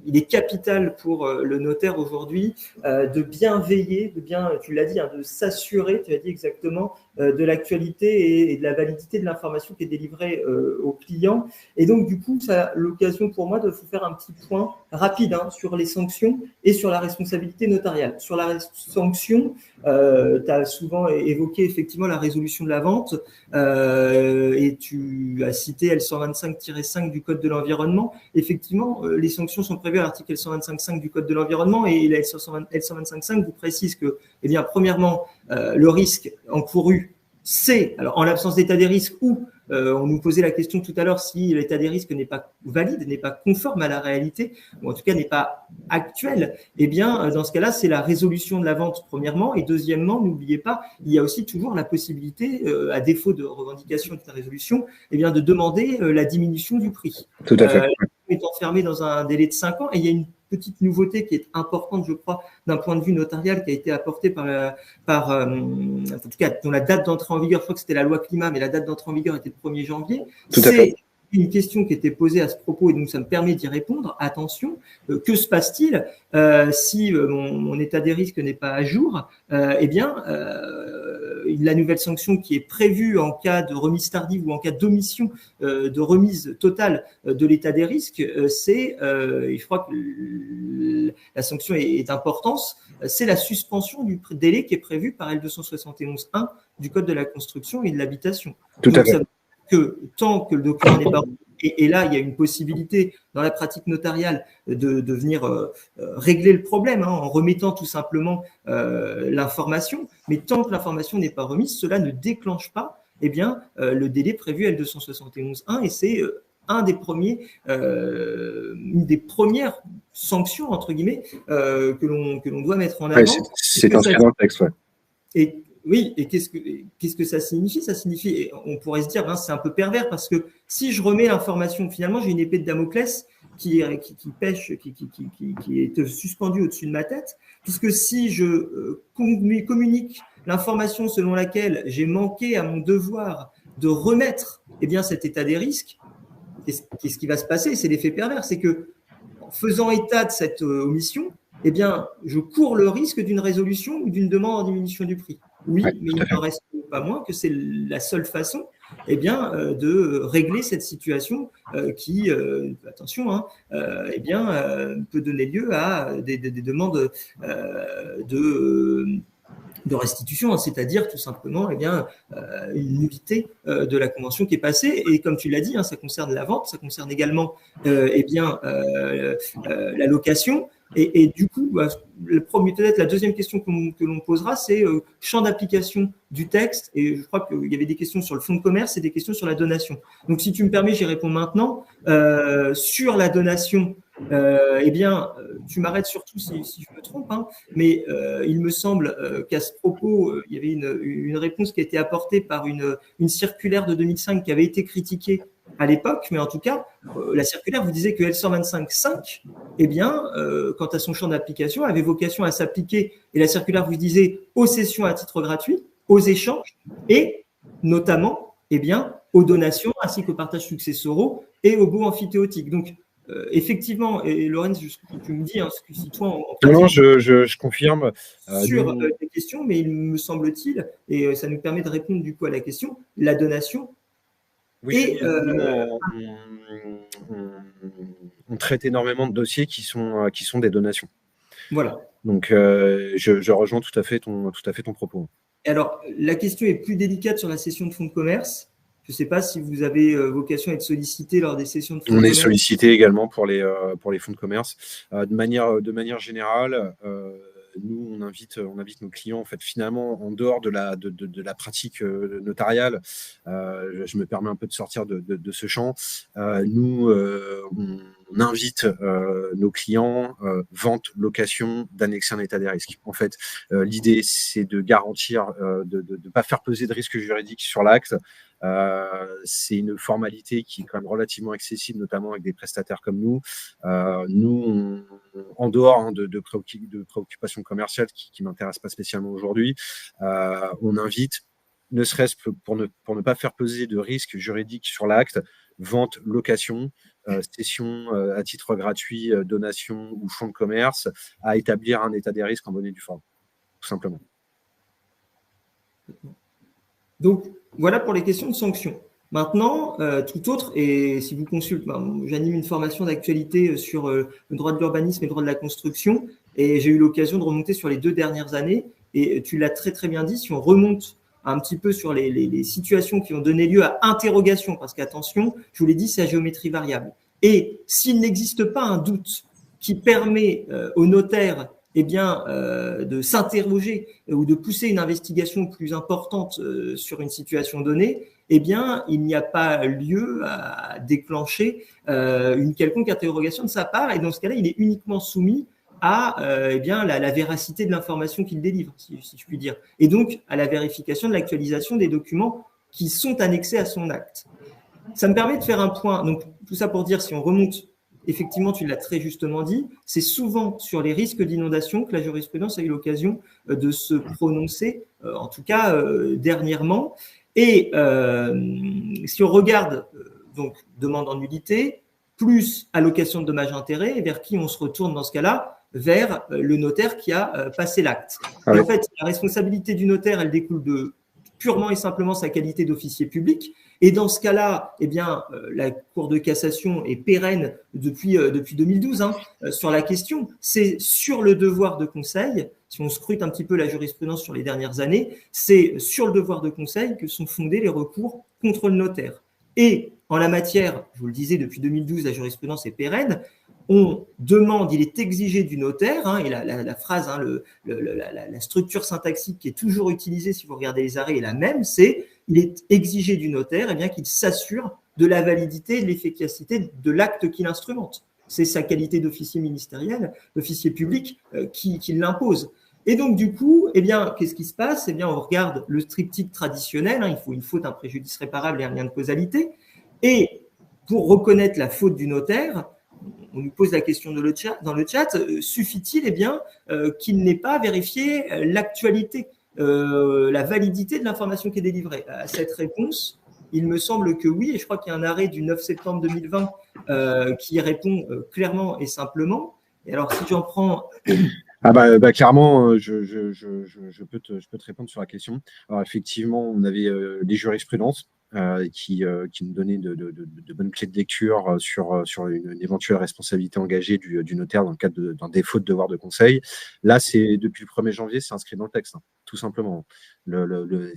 il est capital pour le notaire aujourd'hui de bien veiller, tu l'as dit, de s'assurer, tu as dit exactement, de l'actualité et de la validité de l'information qui est délivrée au client. Et donc, du coup, ça a l'occasion pour moi de vous faire un petit point rapide sur les sanctions et sur la responsabilité notariale. Sur la sanction, tu as souvent évoqué effectivement la résolution de la vente et tu as cité L125-5 du Code de l'environnement. Effectivement, les sanctions sont prévues à l'article L125.5 du Code de l'environnement et la L125.5 vous précise que, premièrement, le risque encouru, c'est, alors en l'absence d'état des risques ou on nous posait la question tout à l'heure si l'état des risques n'est pas valide, n'est pas conforme à la réalité, ou en tout cas n'est pas actuel, dans ce cas-là, c'est la résolution de la vente premièrement, et deuxièmement, n'oubliez pas, il y a aussi toujours la possibilité, à défaut de revendication de la résolution, de demander la diminution du prix. Tout à fait. Est enfermé dans un délai de 5 ans, et il y a une petite nouveauté qui est importante, je crois, d'un point de vue notarial, qui a été apportée en tout cas, dont la date d'entrée en vigueur, je crois que c'était la loi climat, mais la date d'entrée en vigueur était le 1er janvier. C'est une question qui était posée à ce propos, et donc ça me permet d'y répondre. Attention, que se passe-t-il si mon état des risques n'est pas à jour? La nouvelle sanction qui est prévue en cas de remise tardive ou en cas d'omission de remise totale de l'état des risques, je crois que la sanction est d'importance, c'est la suspension du délai qui est prévu par L271.1 du Code de la construction et de l'habitation. Tout à fait. Ça veut dire que tant que le document n'est pas et là, il y a une possibilité dans la pratique notariale de venir régler le problème en remettant tout simplement l'information. Mais tant que l'information n'est pas remise, cela ne déclenche pas le délai prévu L271.1 et c'est une des premières sanctions, entre guillemets, que l'on doit mettre en avant. Ouais, c'est inscrit dans le texte, ouais. Et oui, et qu'est-ce que ça signifie? Ça signifie, et on pourrait se dire, c'est un peu pervers parce que si je remets l'information, finalement, j'ai une épée de Damoclès qui pêche, qui est suspendue au-dessus de ma tête, puisque si je communique l'information selon laquelle j'ai manqué à mon devoir de remettre cet état des risques, qu'est-ce qui va se passer? C'est l'effet pervers, c'est que en faisant état de cette omission, je cours le risque d'une résolution ou d'une demande en diminution du prix. Oui, mais il n'en reste pas moins que c'est la seule façon de régler cette situation qui, attention, peut donner lieu à des demandes de restitution, c'est-à-dire tout simplement une nullité de la convention qui est passée. Et comme tu l'as dit, ça concerne la vente, ça concerne également la location. Et du coup, peut-être la deuxième question que l'on posera, c'est champ d'application du texte. Et je crois qu'il y avait des questions sur le fonds de commerce et des questions sur la donation. Donc, si tu me permets, j'y réponds maintenant. Sur la donation, tu m'arrêtes surtout si je me trompe, mais il me semble qu'à ce propos, il y avait une réponse qui a été apportée par une circulaire de 2005 qui avait été critiquée à l'époque, mais en tout cas, la circulaire vous disait que L125.5, quant à son champ d'application, avait vocation à s'appliquer, et la circulaire vous disait aux cessions à titre gratuit, aux échanges, et notamment, aux donations, ainsi qu'aux partages successoraux et aux baux amphithéotiques. Donc, effectivement, et Laurence, tu me dis, si toi, non, je confirme. Sur les questions, mais il me semble-t-il, et ça nous permet de répondre du coup à la question, la donation. Oui, on traite énormément de dossiers qui sont des donations. Voilà. Donc, je rejoins tout à fait ton propos. Et alors, la question est plus délicate sur la session de fonds de commerce. Je ne sais pas si vous avez vocation à être sollicité lors des sessions de fonds de commerce. On est sollicité également pour les fonds de commerce. De manière générale, nous, on invite nos clients, en fait, finalement, en dehors de la pratique notariale. Je me permets un peu de sortir de ce champ. Nous, on invite nos clients, vente, location, d'annexer un état des risques. En fait, l'idée, c'est de garantir, de ne pas faire peser de risques juridiques sur l'acte. C'est une formalité qui est quand même relativement accessible, notamment avec des prestataires comme nous. Nous, en dehors de préoccupations commerciales qui m'intéressent pas spécialement aujourd'hui, on invite, ne serait-ce que pour ne pas faire peser de risques juridiques sur l'acte, vente, location, cession à titre gratuit, donation ou fonds de commerce, à établir un état des risques en bonne et due forme, tout simplement. Donc, voilà pour les questions de sanctions. Maintenant, tout autre, et si vous consultez, j'anime une formation d'actualité sur le droit de l'urbanisme et le droit de la construction, et j'ai eu l'occasion de remonter sur les 2 dernières années, et tu l'as très très bien dit, si on remonte un petit peu sur les situations qui ont donné lieu à interrogation, parce qu'attention, je vous l'ai dit, c'est à géométrie variable. Et s'il n'existe pas un doute qui permet au notaire de s'interroger ou de pousser une investigation plus importante sur une situation donnée, il n'y a pas lieu à déclencher une quelconque interrogation de sa part. Et dans ce cas-là, il est uniquement soumis à la véracité de l'information qu'il délivre, si je puis dire, et donc à la vérification de l'actualisation des documents qui sont annexés à son acte. Ça me permet de faire un point. Donc, tout ça pour dire, si on remonte, effectivement, tu l'as très justement dit, c'est souvent sur les risques d'inondation que la jurisprudence a eu l'occasion de se prononcer, en tout cas dernièrement. Et si on regarde, donc, demande en nullité, plus allocation de dommages-intérêts, vers qui on se retourne dans ce cas-là? Vers le notaire qui a passé l'acte. Et en fait, la responsabilité du notaire, elle découle de purement et simplement sa qualité d'officier public. Et dans ce cas-là, la Cour de cassation est pérenne depuis 2012 sur la question. C'est sur le devoir de conseil, si on scrute un petit peu la jurisprudence sur les dernières années, c'est sur le devoir de conseil que sont fondés les recours contre le notaire. Et en la matière, je vous le disais, depuis 2012, la jurisprudence est pérenne. On demande, il est exigé du notaire, et la phrase, la structure syntaxique qui est toujours utilisée si vous regardez les arrêts est la même, c'est il est exigé du notaire qu'il s'assure de la validité et de l'efficacité de l'acte qu'il instrumente. C'est sa qualité d'officier ministériel, d'officier public qui l'impose. Et donc, du coup, qu'est-ce qui se passe? On regarde le triptyque traditionnel, il faut une faute, un préjudice réparable et un lien de causalité. Et pour reconnaître la faute du notaire, on nous pose la question dans le chat, suffit-il qu'il n'ait pas vérifié l'actualité, la validité de l'information qui est délivrée? À cette réponse, il me semble que oui, et je crois qu'il y a un arrêt du 9 septembre 2020 qui répond clairement et simplement. Et alors, si j'en prends… Clairement, je peux te répondre sur la question. Alors, effectivement, on avait les jurisprudences qui nous donnaient de bonnes clés de lecture sur une éventuelle responsabilité engagée du notaire dans le cadre d'un défaut de devoir de conseil. Là, c'est depuis le 1er janvier, c'est inscrit dans le texte, tout simplement.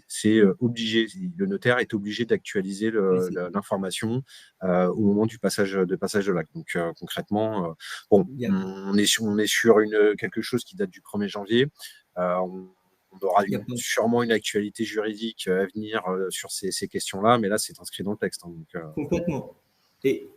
C'est obligé, le notaire est obligé d'actualiser l'information au moment du passage de l'acte. Donc concrètement, on est sur quelque chose qui date du 1er janvier. On aura sûrement une actualité juridique à venir sur ces questions-là, mais là, c'est inscrit dans le texte. Complètement. Et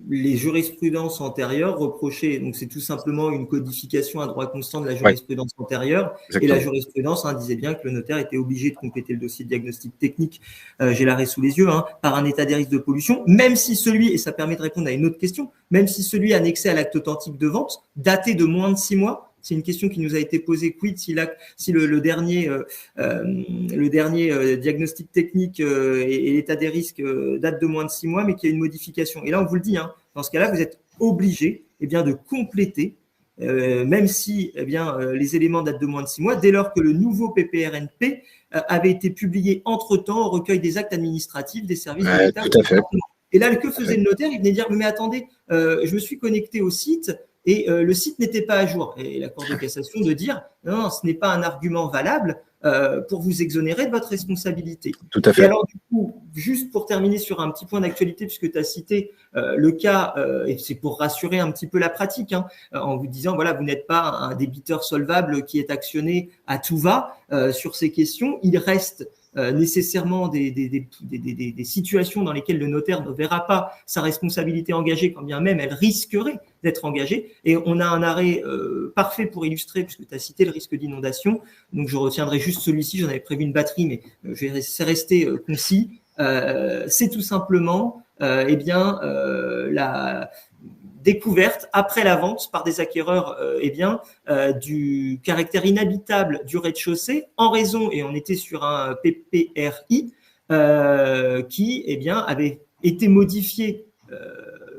les jurisprudences antérieures reprochaient, donc c'est tout simplement une codification à droit constant de la jurisprudence antérieure. Exactement. Et la jurisprudence disait bien que le notaire était obligé de compléter le dossier de diagnostic technique, j'ai l'arrêt sous les yeux, par un état des risques de pollution, même si celui, et ça permet de répondre à une autre question, même si celui annexé à l'acte authentique de vente datait de moins de 6 mois C'est une question qui nous a été posée. Quid si le dernier diagnostic technique et l'état des risques date de moins de 6 mois, mais qu'il y a une modification. Et là, on vous le dit, hein, dans ce cas-là, vous êtes obligé de compléter, même si les éléments datent de moins de 6 mois, dès lors que le nouveau PPRNP avait été publié entre-temps au recueil des actes administratifs des services de l'État. Tout à fait. Et là, que faisait le notaire? Il venait dire, mais attendez, je me suis connecté au site et le site n'était pas à jour. Et la Cour de cassation de dire, non, ce n'est pas un argument valable pour vous exonérer de votre responsabilité. Tout à fait. Et alors, du coup, juste pour terminer sur un petit point d'actualité, puisque tu as cité le cas, et c'est pour rassurer un petit peu la pratique, hein, en vous disant, voilà, vous n'êtes pas un débiteur solvable qui est actionné à tout va sur ces questions. Il reste nécessairement des situations dans lesquelles le notaire ne verra pas sa responsabilité engagée, quand bien même elle risquerait d'être engagée. Et on a un arrêt parfait pour illustrer, puisque tu as cité le risque d'inondation. Donc, je retiendrai juste celui-ci. J'en avais prévu une batterie, mais je vais rester concis. C'est tout simplement la découverte après la vente par des acquéreurs du caractère inhabitable du rez-de-chaussée en raison, et on était sur un PPRI qui avait été modifié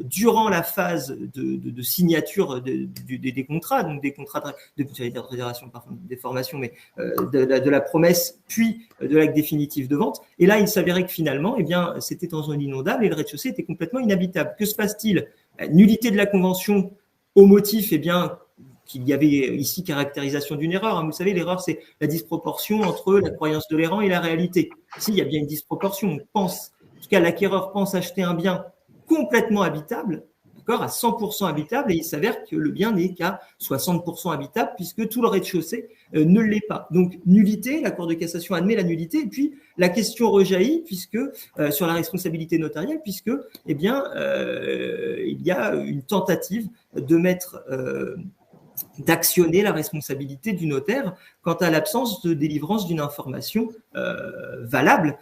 durant la phase de signature des contrats, donc des contrats de réservation, parfois des formations, mais de la promesse, puis de l'acte définitif de vente. Et là, il s'avérait que finalement, c'était en zone inondable et le rez-de-chaussée était complètement inhabitable. Que se passe-t-il? Nullité de la convention au motif qu'il y avait ici caractérisation d'une erreur. Hein. Vous savez, l'erreur, c'est la disproportion entre la croyance de l'errant et la réalité. Ici, il y a bien une disproportion. On pense, en tout cas, l'acquéreur pense acheter un bien complètement habitable, d'accord, à 100% habitable, et il s'avère que le bien n'est qu'à 60% habitable, puisque tout le rez-de-chaussée ne l'est pas. Donc, nullité, la Cour de cassation admet la nullité, et puis la question rejaillit, puisque sur la responsabilité notariale, puisque il y a une tentative de mettre d'actionner la responsabilité du notaire quant à l'absence de délivrance d'une information valable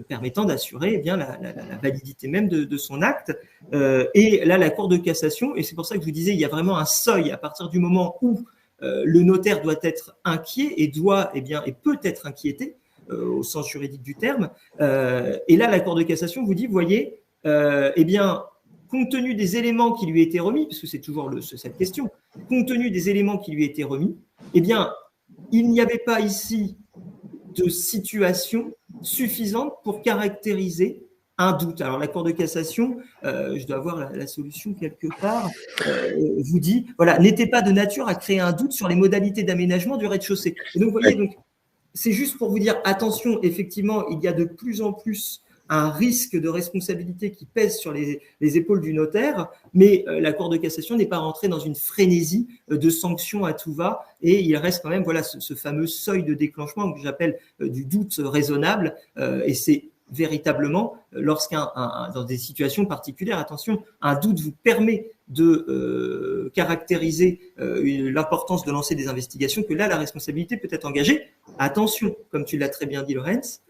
permettant d'assurer la validité même de son acte. Et là, la Cour de cassation, et c'est pour ça que je vous disais, il y a vraiment un seuil à partir du moment où le notaire doit être inquiet et et peut être inquiété au sens juridique du terme. Et là, la Cour de cassation vous dit, vous voyez, compte tenu des éléments qui lui étaient remis, parce que c'est toujours cette question, compte tenu des éléments qui lui étaient remis, il n'y avait pas ici de situation suffisante pour caractériser un doute. Alors, la Cour de cassation, je dois avoir la solution quelque part, vous dit, voilà, n'était pas de nature à créer un doute sur les modalités d'aménagement du rez-de-chaussée. Et donc, vous voyez, c'est juste pour vous dire, attention, effectivement, il y a de plus en plus un risque de responsabilité qui pèse sur les épaules du notaire, mais la Cour de cassation n'est pas rentrée dans une frénésie de sanctions à tout va, et il reste quand même ce fameux seuil de déclenchement que j'appelle du doute raisonnable, et c'est véritablement dans des situations particulières, attention, un doute vous permet de caractériser l'importance de lancer des investigations, que là, la responsabilité peut être engagée. Attention, comme tu l'as très bien dit, Laurence,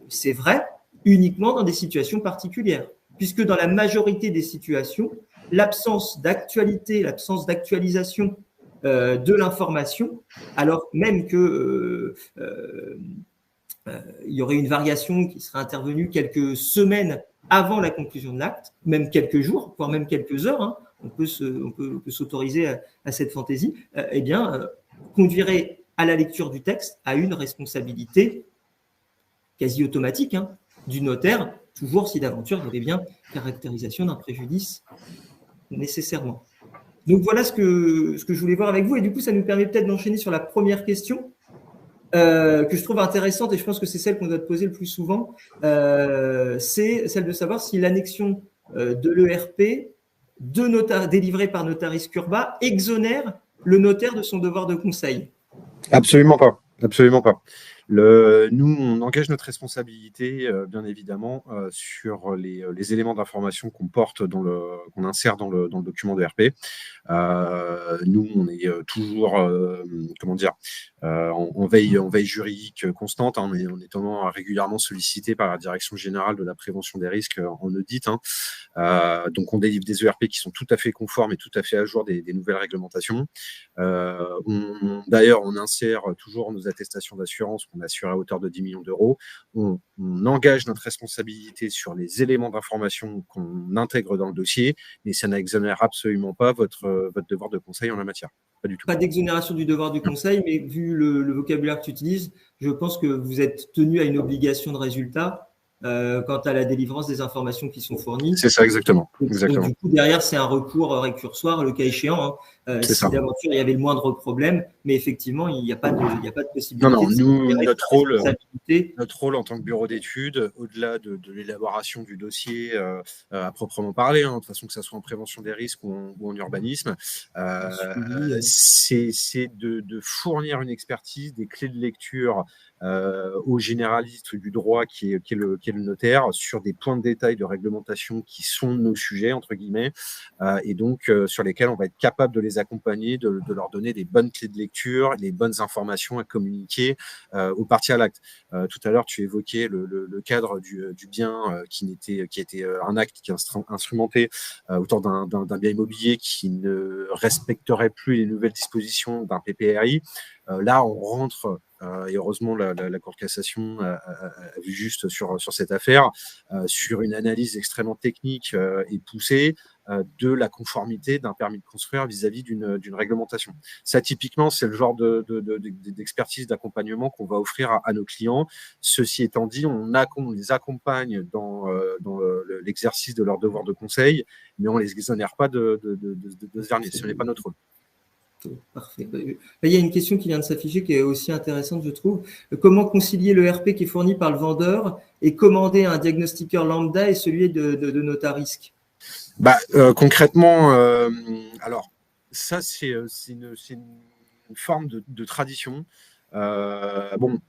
c'est vrai, uniquement dans des situations particulières, puisque dans la majorité des situations, l'absence d'actualité, l'absence d'actualisation de l'information, alors même que il y aurait une variation qui serait intervenue quelques semaines avant la conclusion de l'acte, même quelques jours, voire même quelques heures, hein, on peut s'autoriser à cette fantaisie, conduirait à la lecture du texte à une responsabilité quasi automatique, hein, du notaire, toujours si d'aventure il y avait bien caractérisation d'un préjudice nécessairement. Donc voilà ce que je voulais voir avec vous, et du coup ça nous permet peut-être d'enchaîner sur la première question que je trouve intéressante, et je pense que c'est celle qu'on doit te poser le plus souvent, c'est celle de savoir si l'annexion de l'ERP délivrée par Notaris Curba exonère le notaire de son devoir de conseil. Absolument pas. Absolument pas. Nous, on engage notre responsabilité, bien évidemment, sur les éléments d'information qu'on porte, qu'on insère dans le document de RP. Nous, on est toujours, comment dire, en veille juridique constante, hein, mais on est notamment régulièrement sollicité par la Direction générale de la prévention des risques en audit. Hein. Donc, on délivre des ERP qui sont tout à fait conformes et tout à fait à jour des nouvelles réglementations. D'ailleurs, on insère toujours nos attestations d'assurance qu'on assure à hauteur de 10 millions d'euros. On engage notre responsabilité sur les éléments d'information qu'on intègre dans le dossier, mais ça n'exonère absolument pas votre devoir de conseil en la matière. Pas du tout. Pas d'exonération du devoir du conseil, mais vu le vocabulaire que tu utilises, je pense que vous êtes tenu à une obligation de résultat quant à la délivrance des informations qui sont fournies. C'est ça, exactement. Donc, du coup, derrière, c'est un recours récursoire, le cas échéant, hein, si d'aventure il y avait le moindre problème, mais effectivement, il n'y a pas de possibilité. Non, nous, notre rôle en tant que bureau d'études, au-delà de l'élaboration du dossier à proprement parler, hein, de toute façon que ce soit en prévention des risques ou en urbanisme, c'est de fournir une expertise, des clés de lecture au généraliste du droit qui est le notaire sur des points de détail de réglementation qui sont nos sujets, entre guillemets, et donc sur lesquels on va être capable de les accompagner, de leur donner des bonnes clés de lecture, les bonnes informations à communiquer aux parties à l'acte. Tout à l'heure, tu évoquais le cadre du bien qui était un acte qui est instrumenté autour d'un bien immobilier qui ne respecterait plus les nouvelles dispositions d'un PPRI. Là, on rentre, et heureusement la Cour de cassation a vu juste sur cette affaire, sur une analyse extrêmement technique et poussée de la conformité d'un permis de construire vis-à-vis d'une réglementation. Ça, typiquement, c'est le genre d'expertise, d'accompagnement qu'on va offrir à nos clients. Ceci étant dit, on les accompagne dans l'exercice de leur devoir de conseil, mais on ne les exonère pas de ce dernier. Ce n'est pas notre rôle. Parfait. Il y a une question qui vient de s'afficher qui est aussi intéressante, je trouve. Comment concilier le RP qui est fourni par le vendeur et commander un diagnostiqueur lambda et celui de Notarisc? Concrètement, alors ça c'est une forme de tradition. Il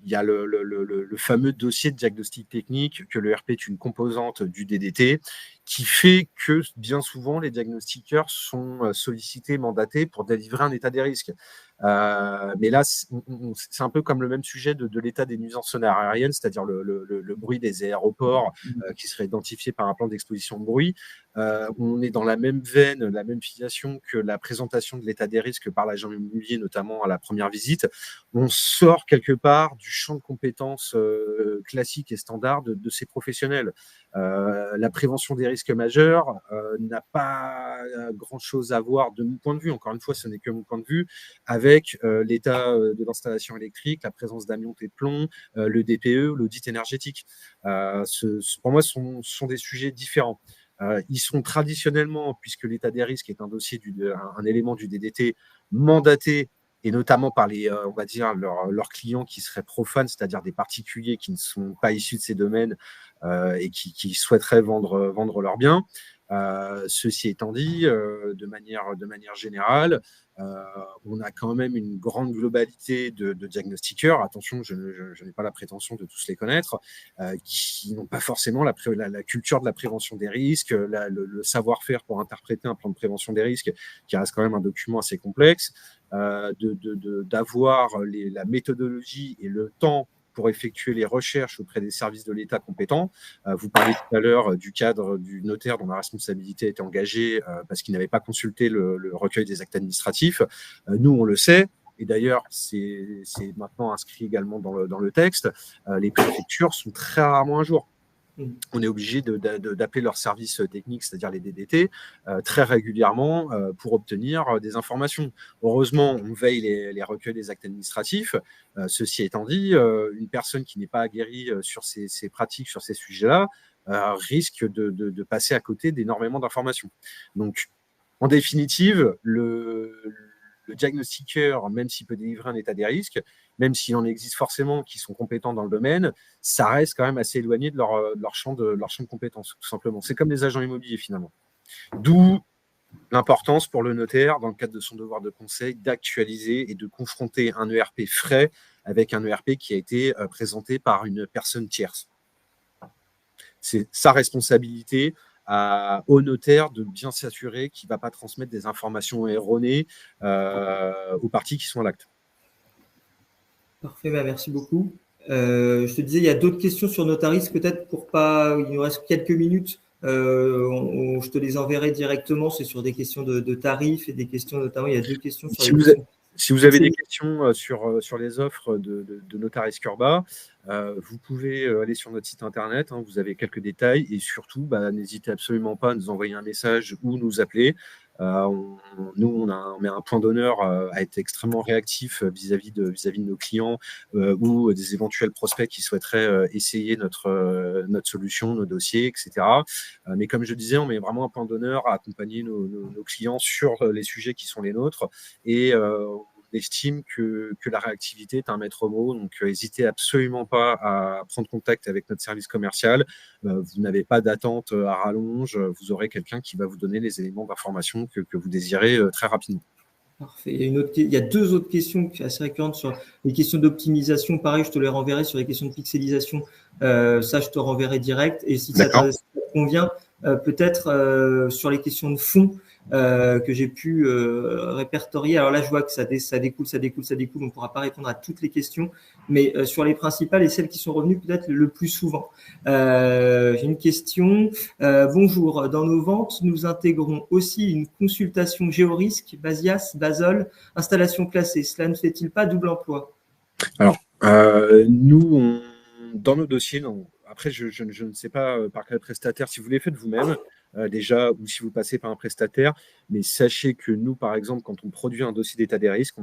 y a le fameux dossier de diagnostic technique que le RP est une composante du DDT qui fait que bien souvent les diagnostiqueurs sont sollicités, mandatés pour délivrer un état des risques. Mais là, c'est un peu comme le même sujet de l'état des nuisances sonores aériennes, c'est-à-dire le bruit des aéroports qui serait identifié par un plan d'exposition de bruit. On est dans la même veine, la même filiation que la présentation de l'état des risques par l'agent immobilier, notamment à la première visite. On sort quelque part du champ de compétences classique et standard de ces professionnels. La prévention des risques majeurs n'a pas grand-chose à voir, de mon point de vue, encore une fois, ce n'est que mon point de vue, avec l'état de l'installation électrique, la présence d'amiante et de plomb, le DPE, l'audit énergétique. Pour moi, ce sont des sujets différents. Ils sont traditionnellement, puisque l'état des risques est un dossier, un élément du DDT mandaté, et notamment par on va dire, leurs clients qui seraient profanes, c'est-à-dire des particuliers qui ne sont pas issus de ces domaines et qui souhaiteraient vendre leurs biens. Ceci étant dit, de manière générale, on a quand même une grande globalité de diagnostiqueurs. Attention, je n'ai pas la prétention de tous les connaître, qui n'ont pas forcément la culture de la prévention des risques, le savoir-faire pour interpréter un plan de prévention des risques, qui reste quand même un document assez complexe, d'avoir la méthodologie et le temps pour effectuer les recherches auprès des services de l'État compétents. Vous parliez tout à l'heure du cadre du notaire dont la responsabilité a été engagée parce qu'il n'avait pas consulté le recueil des actes administratifs. Nous, on le sait. Et d'ailleurs, c'est maintenant inscrit également dans le texte. Les préfectures sont très rarement à jour. On est obligé d'appeler leurs services techniques, c'est-à-dire les DDT, très régulièrement pour obtenir des informations. Heureusement, on veille les recueils des actes administratifs. Ceci étant dit, une personne qui n'est pas aguerrie sur ces pratiques, sur ces sujets-là, risque de passer à côté d'énormément d'informations. Donc, en définitive, le diagnostiqueur, même s'il peut délivrer un état des risques, même s'il en existe forcément qui sont compétents dans le domaine, ça reste quand même assez éloigné de leur champ de compétences, tout simplement. C'est comme les agents immobiliers, finalement. D'où l'importance pour le notaire, dans le cadre de son devoir de conseil, d'actualiser et de confronter un ERP frais avec un ERP qui a été présenté par une personne tierce. C'est sa responsabilité au notaire de bien s'assurer qu'il ne va pas transmettre des informations erronées aux parties qui sont à l'acte. Parfait, merci beaucoup. Je te disais, il y a d'autres questions sur Notaris, peut-être pour pas. Il nous reste quelques minutes. Je te les enverrai directement. C'est sur des questions de tarifs et des questions notamment. Il y a 2 questions sur si vous avez des questions sur les offres de Notaris Curba, vous pouvez aller sur notre site internet. Vous avez quelques détails et surtout, n'hésitez absolument pas à nous envoyer un message ou nous appeler. Nous, on met un point d'honneur à être extrêmement réactif vis-à-vis de nos clients ou des éventuels prospects qui souhaiteraient essayer notre solution, nos dossiers, etc. Mais comme je disais, on met vraiment un point d'honneur à accompagner nos clients sur les sujets qui sont les nôtres et on estime que la réactivité est un maître mot, donc n'hésitez absolument pas à prendre contact avec notre service commercial. Vous n'avez pas d'attente à rallonge, vous aurez quelqu'un qui va vous donner les éléments d'information que vous désirez très rapidement. Parfait. Il y a 2 autres questions assez récurrentes sur les questions d'optimisation. Pareil, je te les renverrai sur les questions de pixelisation. Ça, je te renverrai direct. Et si ça te convient, peut-être sur les questions de fond que j'ai pu répertorier. Alors là, je vois que ça découle. On ne pourra pas répondre à toutes les questions, mais sur les principales et celles qui sont revenues peut-être le plus souvent. J'ai une question. Bonjour. Dans nos ventes, nous intégrons aussi une consultation géorisque, Basias, Basol, installation classée. Cela ne fait-il pas double emploi? Alors, nous, dans nos dossiers, non. Après, je ne sais pas par quel prestataire, si vous les faites vous-même déjà, ou si vous passez par un prestataire, mais sachez que nous, par exemple, quand on produit un dossier d'état des risques,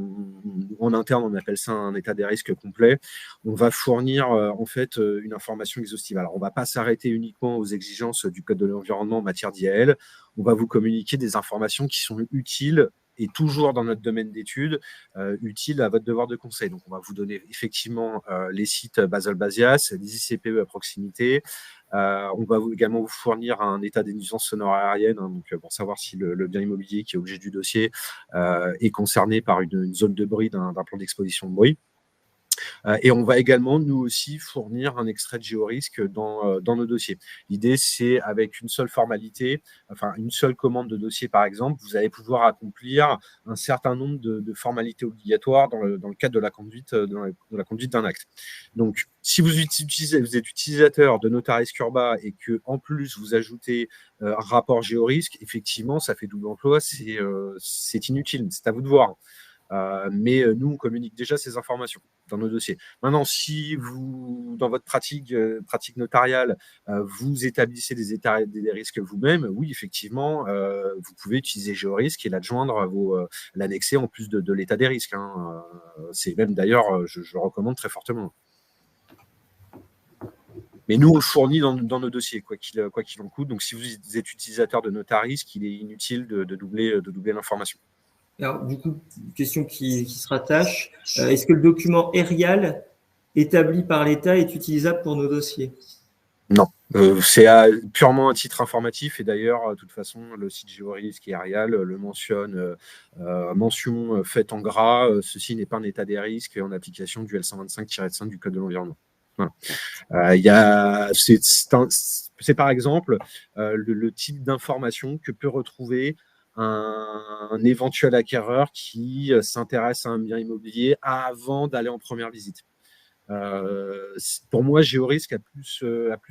en interne, on appelle ça un état des risques complet, on va fournir en fait une information exhaustive. Alors, on ne va pas s'arrêter uniquement aux exigences du Code de l'environnement en matière d'IAL, on va vous communiquer des informations qui sont utiles et toujours dans notre domaine d'études, utile à votre devoir de conseil. Donc, on va vous donner effectivement les sites Basel Basias, les ICPE à proximité. On va également vous fournir un état des nuisances sonores aériennes, donc pour savoir si le bien immobilier qui est objet du dossier est concerné par une zone de bruit d'un plan d'exposition de bruit. Et on va également, nous aussi, fournir un extrait de géorisque dans nos dossiers. L'idée, c'est avec une seule formalité, enfin une seule commande de dossier, par exemple, vous allez pouvoir accomplir un certain nombre de formalités obligatoires dans le cadre de la conduite d'un acte. Donc, si vous êtes utilisateur de Notaris Curba et que en plus vous ajoutez un rapport géorisque, effectivement, ça fait double emploi, c'est inutile, c'est à vous de voir. Mais nous, on communique déjà ces informations dans nos dossiers. Maintenant, si vous, dans votre pratique notariale, vous établissez des risques vous-même, oui, effectivement, vous pouvez utiliser GeoRisque et l'adjoindre, l'annexer en plus de l'état des risques. C'est même d'ailleurs, je le recommande très fortement. Mais nous, on le fournit dans nos dossiers, quoi qu'il en coûte. Donc, si vous êtes utilisateur de Notarisque, il est inutile de doubler l'information. Alors, du coup, une question qui se rattache. Est-ce que le document ERIAL établi par l'État est utilisable pour nos dossiers? Non, c'est purement un titre informatif. Et d'ailleurs, de toute façon, le site GeoRisque et ERIAL le mentionne, mention faite en gras. Ceci n'est pas un état des risques en application du L125-5 du Code de l'environnement. Voilà. C'est par exemple le type d'information que peut retrouver un éventuel acquéreur qui s'intéresse à un bien immobilier avant d'aller en première visite. Pour moi, GeoRisque a plus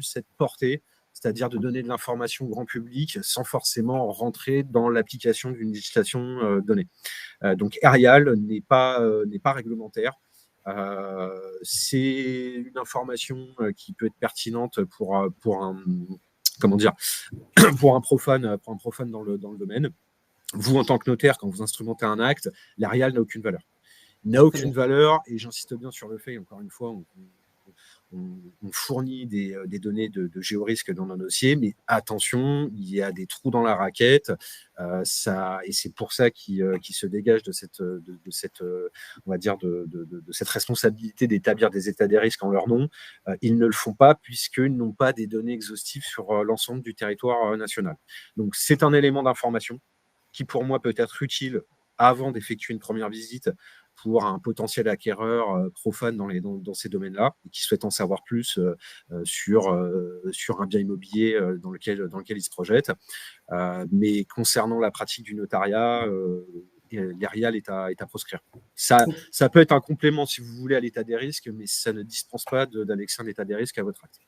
cette portée, c'est-à-dire de donner de l'information au grand public sans forcément rentrer dans l'application d'une législation donnée. Donc, ERIAL n'est pas réglementaire. C'est une information qui peut être pertinente pour un pour un profane dans le domaine. Vous, en tant que notaire, quand vous instrumentez un acte, l'ERIAL n'a aucune valeur. Il n'a aucune valeur, et j'insiste bien sur le fait, encore une fois, on fournit des données de géorisque dans nos dossiers, mais attention, il y a des trous dans la raquette, et c'est pour ça qu'ils se dégagent de cette on va dire de cette responsabilité d'établir des états des risques en leur nom. Ils ne le font pas puisqu'ils n'ont pas des données exhaustives sur l'ensemble du territoire national. Donc c'est un élément d'information qui pour moi peut être utile avant d'effectuer une première visite pour un potentiel acquéreur profane dans ces domaines-là et qui souhaite en savoir plus sur un bien immobilier dans lequel il se projette. Mais concernant la pratique du notariat, l'ERIAL est à proscrire. Ça peut être un complément, si vous voulez, à l'état des risques, mais ça ne dispense pas d'annexer un état des risques à votre acte.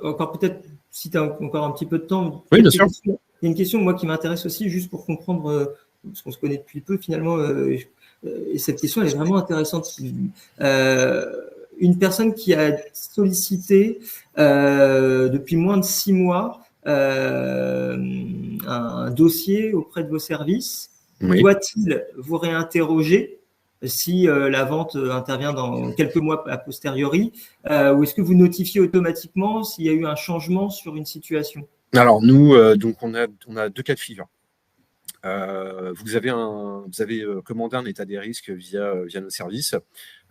Encore peut-être, si tu as encore un petit peu de temps. Oui, bien sûr. Il y a une question, moi, qui m'intéresse aussi, juste pour comprendre, parce qu'on se connaît depuis peu, finalement, et cette question, elle est vraiment intéressante. Une personne qui a sollicité depuis moins de 6 mois un dossier auprès de vos services, oui. Doit-il vous réinterroger si la vente intervient dans quelques mois a posteriori, ou est-ce que vous notifiez automatiquement s'il y a eu un changement sur une situation? Alors nous, donc on a 2 cas de figure. Vous avez commandé un état des risques via nos services.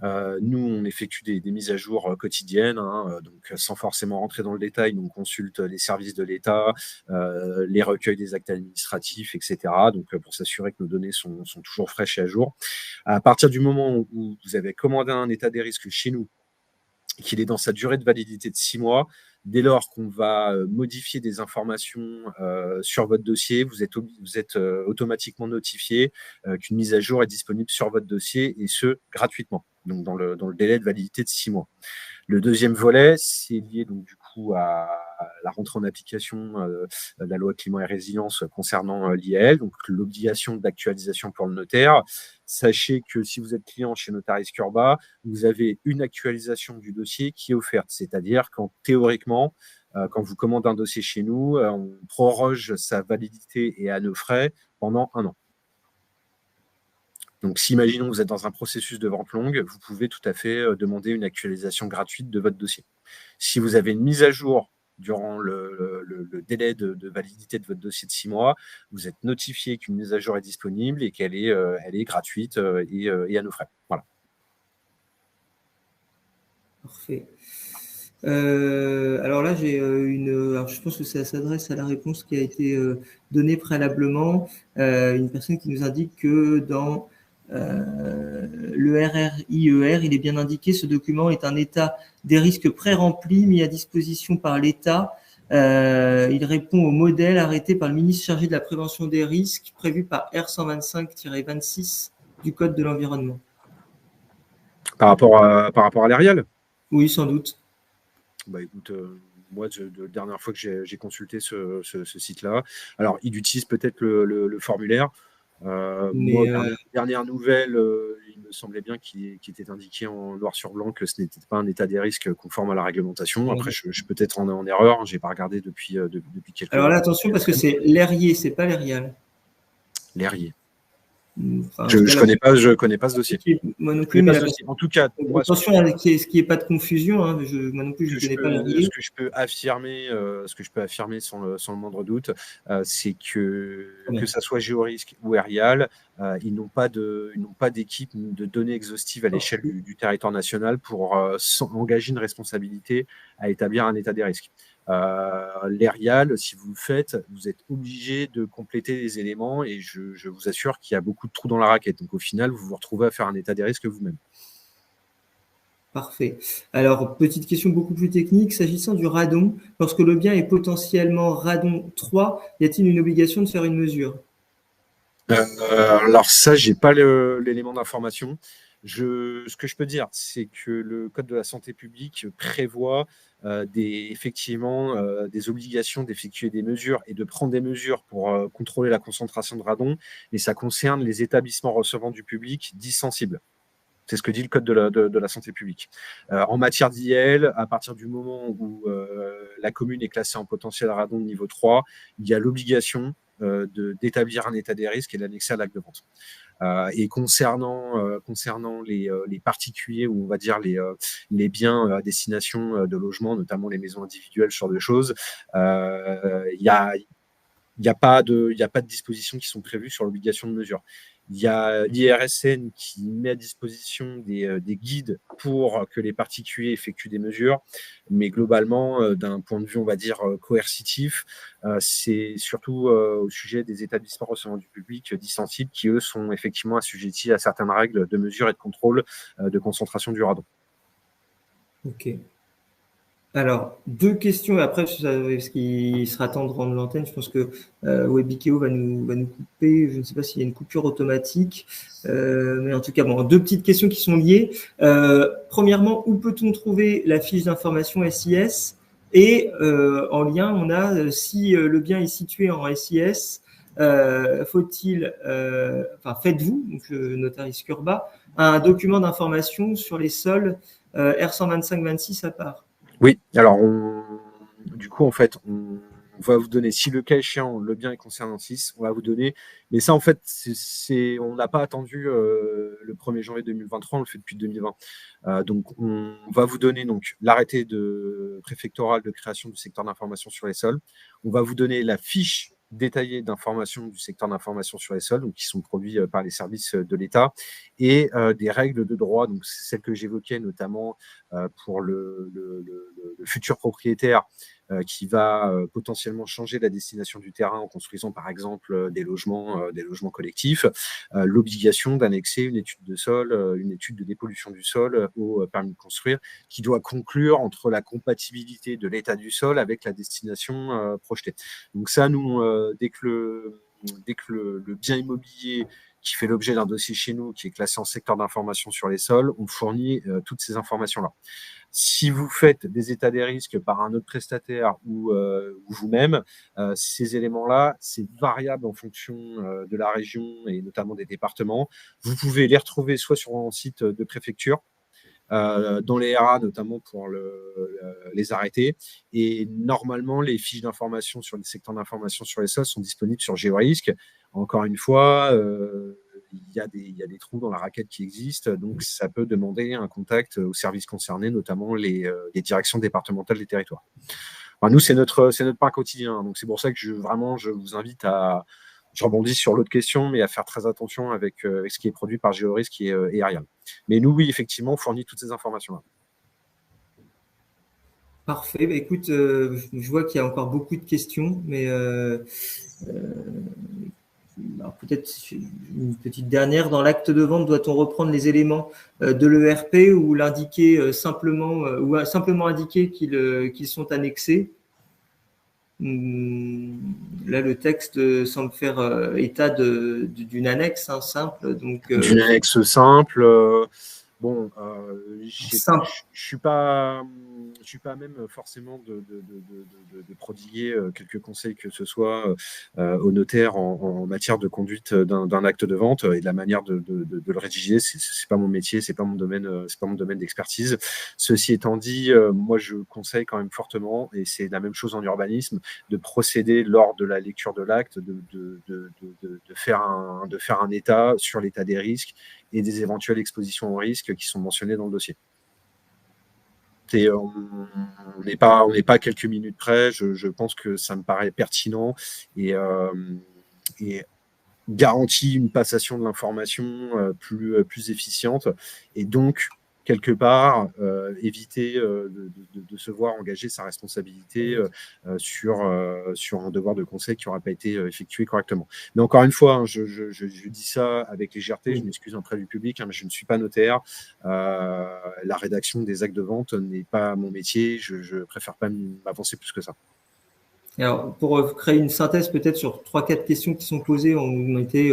Nous, on effectue des mises à jour quotidiennes, donc sans forcément rentrer dans le détail. Donc, on consulte les services de l'État, les recueils des actes administratifs, etc. Donc, pour s'assurer que nos données sont toujours fraîches et à jour. À partir du moment où vous avez commandé un état des risques chez nous, qu'il est dans sa durée de validité de 6 mois, dès lors qu'on va modifier des informations sur votre dossier, vous êtes automatiquement notifié qu'une mise à jour est disponible sur votre dossier, et ce, gratuitement, donc dans le délai de validité de 6 mois. Le deuxième volet, c'est lié donc du coup à la rentrée en application de la loi climat et résilience concernant l'IAL, donc l'obligation d'actualisation pour le notaire. Sachez que si vous êtes client chez Notaris Curba, vous avez une actualisation du dossier qui est offerte, c'est-à-dire qu'en théoriquement, quand vous commandez un dossier chez nous, on proroge sa validité et à nos frais pendant 1 an. Donc, si imaginons que vous êtes dans un processus de vente longue, vous pouvez tout à fait demander une actualisation gratuite de votre dossier. Si vous avez une mise à jour durant le délai de validité de votre dossier de 6 mois, vous êtes notifié qu'une mise à jour est disponible et qu'elle est gratuite et à nos frais. Voilà. Parfait. Alors là, j'ai alors je pense que ça s'adresse à la réponse qui a été donnée préalablement. Une personne qui nous indique que dans le RRIER, il est bien indiqué, ce document est un état des risques pré-rempli mis à disposition par l'État. Il répond au modèle arrêté par le ministre chargé de la prévention des risques prévu par R125-26 du Code de l'environnement. Par rapport à l'Arial ? Oui, sans doute. Bah écoute, moi, la dernière fois que j'ai consulté ce site-là, alors il utilise peut-être le formulaire. Moi, dernière nouvelle, il me semblait bien qu'il était indiqué en noir sur blanc que ce n'était pas un état des risques conforme à la réglementation. Après, je peux être en erreur, je n'ai pas regardé depuis quelques Alors là, attention, parce que c'est l'ERIer, c'est pas l'ERIAL. L'ERIer. Enfin, je connais pas ce dossier. Moi non plus, mais en tout cas, moi, attention à ce qu'il n'y ait pas de confusion. Hein, moi non plus, je ne connais pas l'ERIer. Ce que je peux affirmer sans le moindre doute, c'est que ça soit Géorisque ou Arial, ils n'ont pas d'équipe de données exhaustives à l'échelle du territoire national pour engager une responsabilité à établir un état des risques. L'Arial, si vous le faites, vous êtes obligé de compléter les éléments, et je vous assure qu'il y a beaucoup de trous dans la raquette. Donc au final, vous vous retrouvez à faire un état des risques vous-même. Parfait. Alors, petite question beaucoup plus technique. S'agissant du radon, lorsque le bien est potentiellement radon 3, y a-t-il une obligation de faire une mesure? Alors ça, j'ai pas l'élément d'information. Ce que je peux dire, c'est que le Code de la santé publique prévoit effectivement des obligations d'effectuer des mesures et de prendre des mesures pour contrôler la concentration de radon, et ça concerne les établissements recevant du public dits sensibles. C'est ce que dit le Code de la santé publique. En matière d'IL, à partir du moment où la commune est classée en potentiel radon de niveau 3, il y a l'obligation d'établir un état des risques et d'annexer à l'acte de vente. Et concernant les particuliers, ou on va dire les biens à destination de logement, notamment les maisons individuelles, ce genre de choses, il n'y a pas de dispositions qui sont prévues sur l'obligation de mesure. Il y a l'IRSN qui met à disposition des guides pour que les particuliers effectuent des mesures. Mais globalement, d'un point de vue, on va dire, coercitif, c'est surtout au sujet des établissements recevant du public dits sensibles qui, eux, sont effectivement assujettis à certaines règles de mesure et de contrôle de concentration du radon. Ok. Alors, 2 questions, et après, parce qu'il sera temps de rendre l'antenne, je pense que Webikeo va nous couper, je ne sais pas s'il y a une coupure automatique, mais en tout cas, bon, 2 petites questions qui sont liées. Premièrement, où peut-on trouver la fiche d'information SIS? Et en lien, on a, si le bien est situé en SIS, faut-il, faites-vous, donc le notaris Curba, un document d'information sur les sols R125-26 à part? Oui, alors du coup, en fait, on va vous donner, si le cas échéant, le bien est concerné en 6, on va vous donner, mais ça, en fait, on n'a pas attendu le 1er janvier 2023, on le fait depuis 2020. Donc, on va vous donner donc l'arrêté préfectoral de création du secteur d'information sur les sols. On va vous donner la fiche détaillée d'information du secteur d'information sur les sols, donc qui sont produits par les services de l'État, et des règles de droit, donc celles que j'évoquais notamment pour le futur propriétaire qui va potentiellement changer la destination du terrain en construisant par exemple des logements collectifs, l'obligation d'annexer une étude de sol, une étude de dépollution du sol au permis de construire, qui doit conclure entre la compatibilité de l'état du sol avec la destination projetée. Donc ça, nous, dès que le bien immobilier qui fait l'objet d'un dossier chez nous, qui est classé en secteur d'information sur les sols, on fournit toutes ces informations-là. Si vous faites des états des risques par un autre prestataire ou vous-même, ces éléments-là, c'est variable en fonction de la région et notamment des départements. Vous pouvez les retrouver soit sur un site de préfecture, dans les RA, notamment pour les arrêter. Et normalement, les fiches d'information sur le secteur d'information sur les sols sont disponibles sur GeoRisque. Encore une fois, il y a des trous dans la raquette qui existent, donc ça peut demander un contact aux services concernés, notamment les directions départementales des territoires. Enfin, nous, c'est notre pain quotidien, donc c'est pour ça que je vous invite je rebondis sur l'autre question, mais à faire très attention avec ce qui est produit par GeoRisque et Arial. Mais nous, oui, effectivement, on fournit toutes ces informations-là. Parfait. Bah, écoute, je vois qu'il y a encore beaucoup de questions, mais alors peut-être une petite dernière. Dans l'acte de vente, doit-on reprendre les éléments de l'ERP ou l'indiquer simplement indiquer qu'ils sont annexés? Là, le texte semble faire état d'une annexe simple. D'une annexe simple. Bon, simple. Je suis pas même forcément de prodiguer quelques conseils que ce soit au notaire en matière de conduite d'un acte de vente et de la manière de le rédiger. C'est pas mon métier, c'est pas mon domaine d'expertise. Ceci étant dit, moi je conseille quand même fortement, et c'est la même chose en urbanisme, de procéder lors de la lecture de l'acte, de faire un état sur l'état des risques et des éventuelles expositions au risque qui sont mentionnées dans le dossier. On n'est pas à quelques minutes près. Je pense que ça me paraît pertinent et garantit une passation de l'information plus efficiente et donc quelque part éviter de se voir engager sa responsabilité sur un devoir de conseil qui n'aura pas été effectué correctement. Mais encore une fois, hein, je dis ça avec légèreté, je m'excuse auprès du public, mais je ne suis pas notaire. La rédaction des actes de vente n'est pas mon métier, je préfère pas m'avancer plus que ça. Alors, pour créer une synthèse peut-être sur 3-4 questions qui sont posées, on était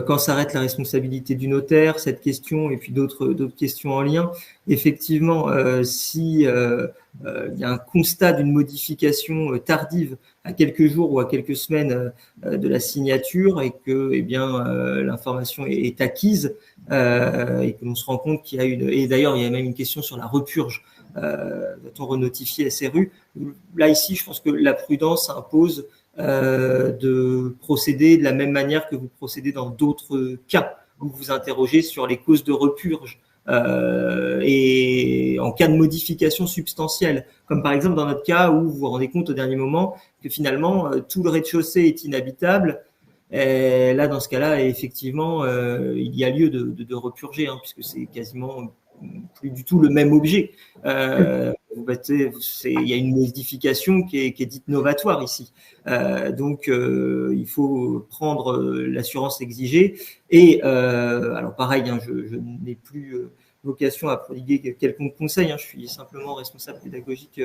quand s'arrête la responsabilité du notaire, cette question, et puis d'autres questions en lien. Effectivement, si il y a un constat d'une modification tardive à quelques jours ou à quelques semaines de la signature et que l'information est acquise et que l'on se rend compte qu'il y a et d'ailleurs il y a même une question sur la repurge. Doit-on renotifier SRU? Là, ici, je pense que la prudence impose de procéder de la même manière que vous procédez dans d'autres cas où vous interrogez sur les causes de repurge et en cas de modification substantielle, comme par exemple dans notre cas où vous vous rendez compte au dernier moment que finalement tout le rez-de-chaussée est inhabitable Et là, dans ce cas-là, effectivement, il y a lieu de repurger, hein, puisque c'est quasiment plus du tout le même objet. Il y a une modification qui est dite novatoire ici. Donc, il faut prendre l'assurance exigée. Et alors, pareil, hein, je n'ai plus vocation à prodiguer quelconque conseil. Hein, je suis simplement responsable pédagogique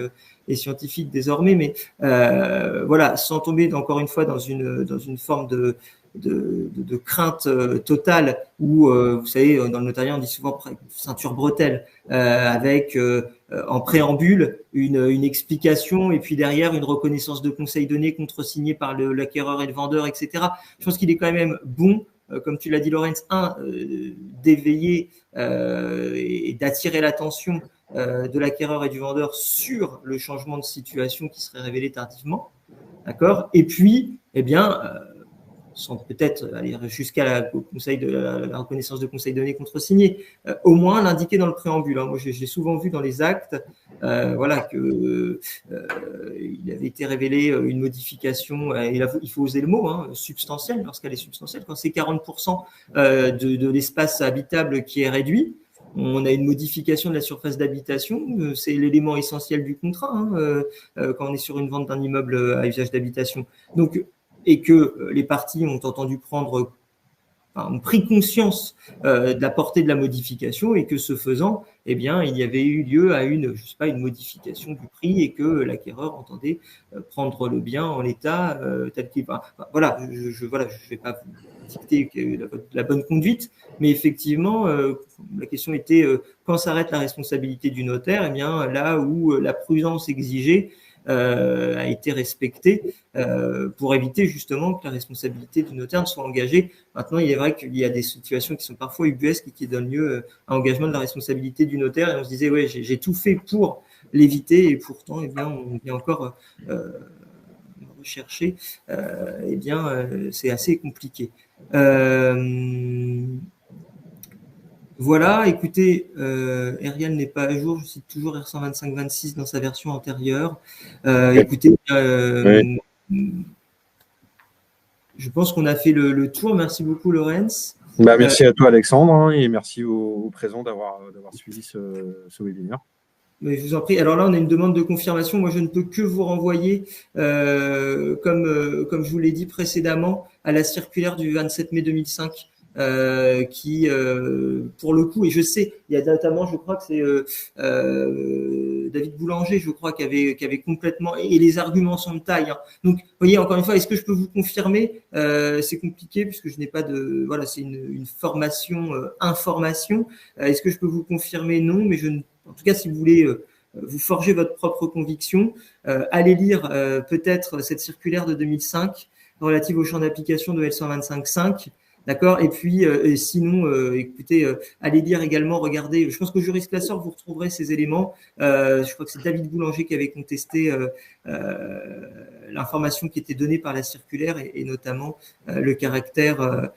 et scientifique désormais. Mais voilà, sans tomber encore une fois dans une forme de crainte totale où, vous savez, dans le notariat, on dit souvent ceinture bretelle, avec en préambule une explication et puis derrière une reconnaissance de conseil donné contresignée par l'acquéreur et le vendeur, etc. Je pense qu'il est quand même bon, comme tu l'as dit, Laurence, d'éveiller et d'attirer l'attention de l'acquéreur et du vendeur sur le changement de situation qui serait révélé tardivement, d'accord. Et puis, eh bien, sans peut-être aller jusqu'à la reconnaissance de conseil donné contresigné, au moins l'indiquer dans le préambule. Hein. Moi, j'ai souvent vu dans les actes, voilà, que il avait été révélé une modification, et là, il faut oser le mot, hein, substantielle, lorsqu'elle est substantielle, quand c'est 40% de l'espace habitable qui est réduit. On a une modification de la surface d'habitation, c'est l'élément essentiel du contrat, hein, quand on est sur une vente d'un immeuble à usage d'habitation. Donc, et que les parties ont pris conscience de la portée de la modification, et que ce faisant, eh bien, il y avait eu lieu à une modification du prix, et que l'acquéreur entendait prendre le bien en l'état tel qu'il va. Voilà, je vais pas vous dicter la bonne conduite, mais effectivement, la question était quand s'arrête la responsabilité du notaire. Eh bien, là où la prudence exigée a été respectée pour éviter justement que la responsabilité du notaire ne soit engagée. Maintenant, il est vrai qu'il y a des situations qui sont parfois ubuesques et qui donnent lieu à engagement de la responsabilité du notaire, et on se disait ouais, j'ai tout fait pour l'éviter, et pourtant, eh bien, on vient encore rechercher. Eh bien, c'est assez compliqué. Voilà, écoutez, Arial n'est pas à jour, je cite toujours R125-26 dans sa version antérieure. Écoutez, oui. Je pense qu'on a fait le tour. Merci beaucoup, Laurence. Merci à toi, Alexandre, hein, et merci aux présents d'avoir suivi ce webinaire. Mais je vous en prie. Alors là, on a une demande de confirmation. Moi, je ne peux que vous renvoyer, comme je vous l'ai dit précédemment, à la circulaire du 27 mai 2005. Qui, pour le coup, et je sais, il y a notamment, je crois que c'est David Boulanger, je crois, qui avait complètement, et les arguments sont de taille. Hein. Donc, vous voyez, encore une fois, est-ce que je peux vous confirmer? C'est compliqué puisque je n'ai pas de, voilà, c'est une formation, information. Est-ce que je peux vous confirmer? Non, mais en tout cas, si vous voulez vous forger votre propre conviction, allez lire peut-être cette circulaire de 2005 relative au champ d'application de L125.5. D'accord. Et puis, sinon, écoutez, allez lire également, regardez. Je pense qu'au Juris Classeur, vous retrouverez ces éléments. Je crois que c'est David Boulanger qui avait contesté l'information qui était donnée par la circulaire, et notamment le caractère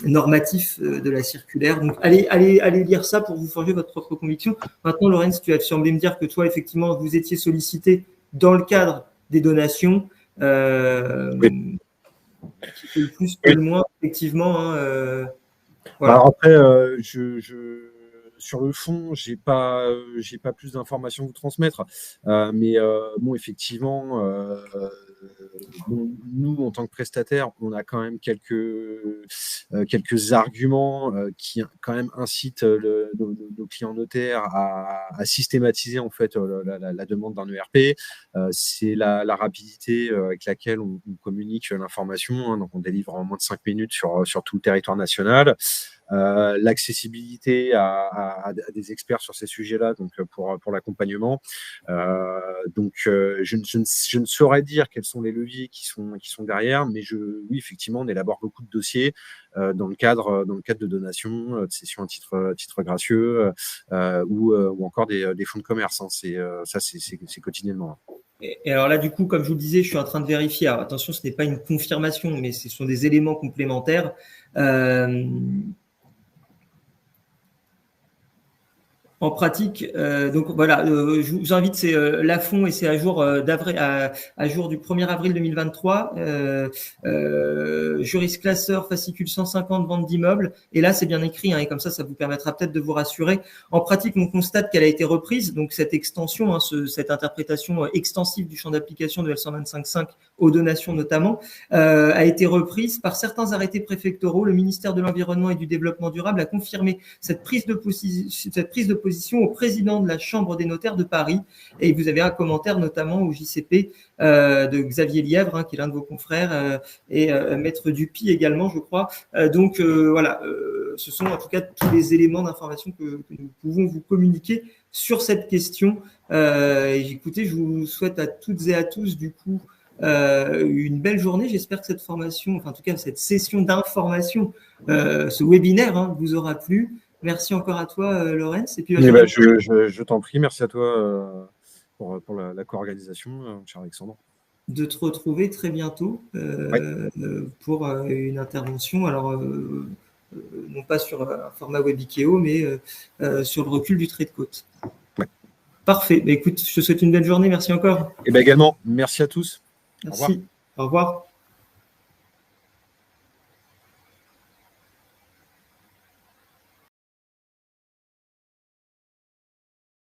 normatif de la circulaire. Donc, allez lire ça pour vous forger votre propre conviction. Maintenant, Laurence, tu as semblé me dire que toi, effectivement, vous étiez sollicité dans le cadre des donations. Oui. Le plus que le moins, effectivement. Hein, voilà. Alors après, sur le fond, j'ai pas plus d'informations à vous transmettre, mais bon, effectivement, bon, nous, en tant que prestataire, on a quand même quelques arguments qui quand même incitent nos clients notaires à systématiser en fait la demande d'un ERP. C'est la rapidité avec laquelle on communique l'information, hein, donc on délivre en moins de 5 minutes sur tout le territoire national. L'accessibilité à des experts sur ces sujets-là, donc pour l'accompagnement. Donc je ne saurais dire quels sont les leviers qui sont derrière, mais oui, effectivement, on élabore beaucoup de dossiers dans le cadre de donations, de cessions à titre gracieux, ou encore des fonds de commerce. Hein. C'est quotidiennement. Et alors là, du coup, comme je vous le disais, je suis en train de vérifier. Alors, attention, ce n'est pas une confirmation, mais ce sont des éléments complémentaires. En pratique, donc voilà, je vous invite, c'est Lafond et c'est à jour d'avril, à jour du 1er avril 2023. Juris classeur, fascicule 150, vente d'immeubles. Et là, c'est bien écrit, hein, et comme ça vous permettra peut-être de vous rassurer. En pratique, on constate qu'elle a été reprise, donc cette extension, hein, cette interprétation extensive du champ d'application de L125.5 aux donations notamment, a été reprise par certains arrêtés préfectoraux. Le ministère de l'Environnement et du Développement durable a confirmé cette prise de position au président de la Chambre des notaires de Paris. Et vous avez un commentaire notamment au JCP de Xavier Lièvre, hein, qui est l'un de vos confrères, et Maître Dupuy également, je crois. Donc voilà, ce sont en tout cas tous les éléments d'information que nous pouvons vous communiquer sur cette question. Et écoutez, je vous souhaite à toutes et à tous du coup une belle journée. J'espère que cette formation, enfin en tout cas cette session d'information, ce webinaire, hein, vous aura plu. Merci encore à toi, Laurence. Et puis, je t'en prie, merci à toi pour la co-organisation, cher Alexandre. De te retrouver très bientôt pour une intervention. Alors, non pas sur un format Webikeo, mais sur le recul du trait de côte. Ouais. Parfait. Écoute, je te souhaite une belle journée. Merci encore. Et bien également, merci à tous. Merci. Au revoir.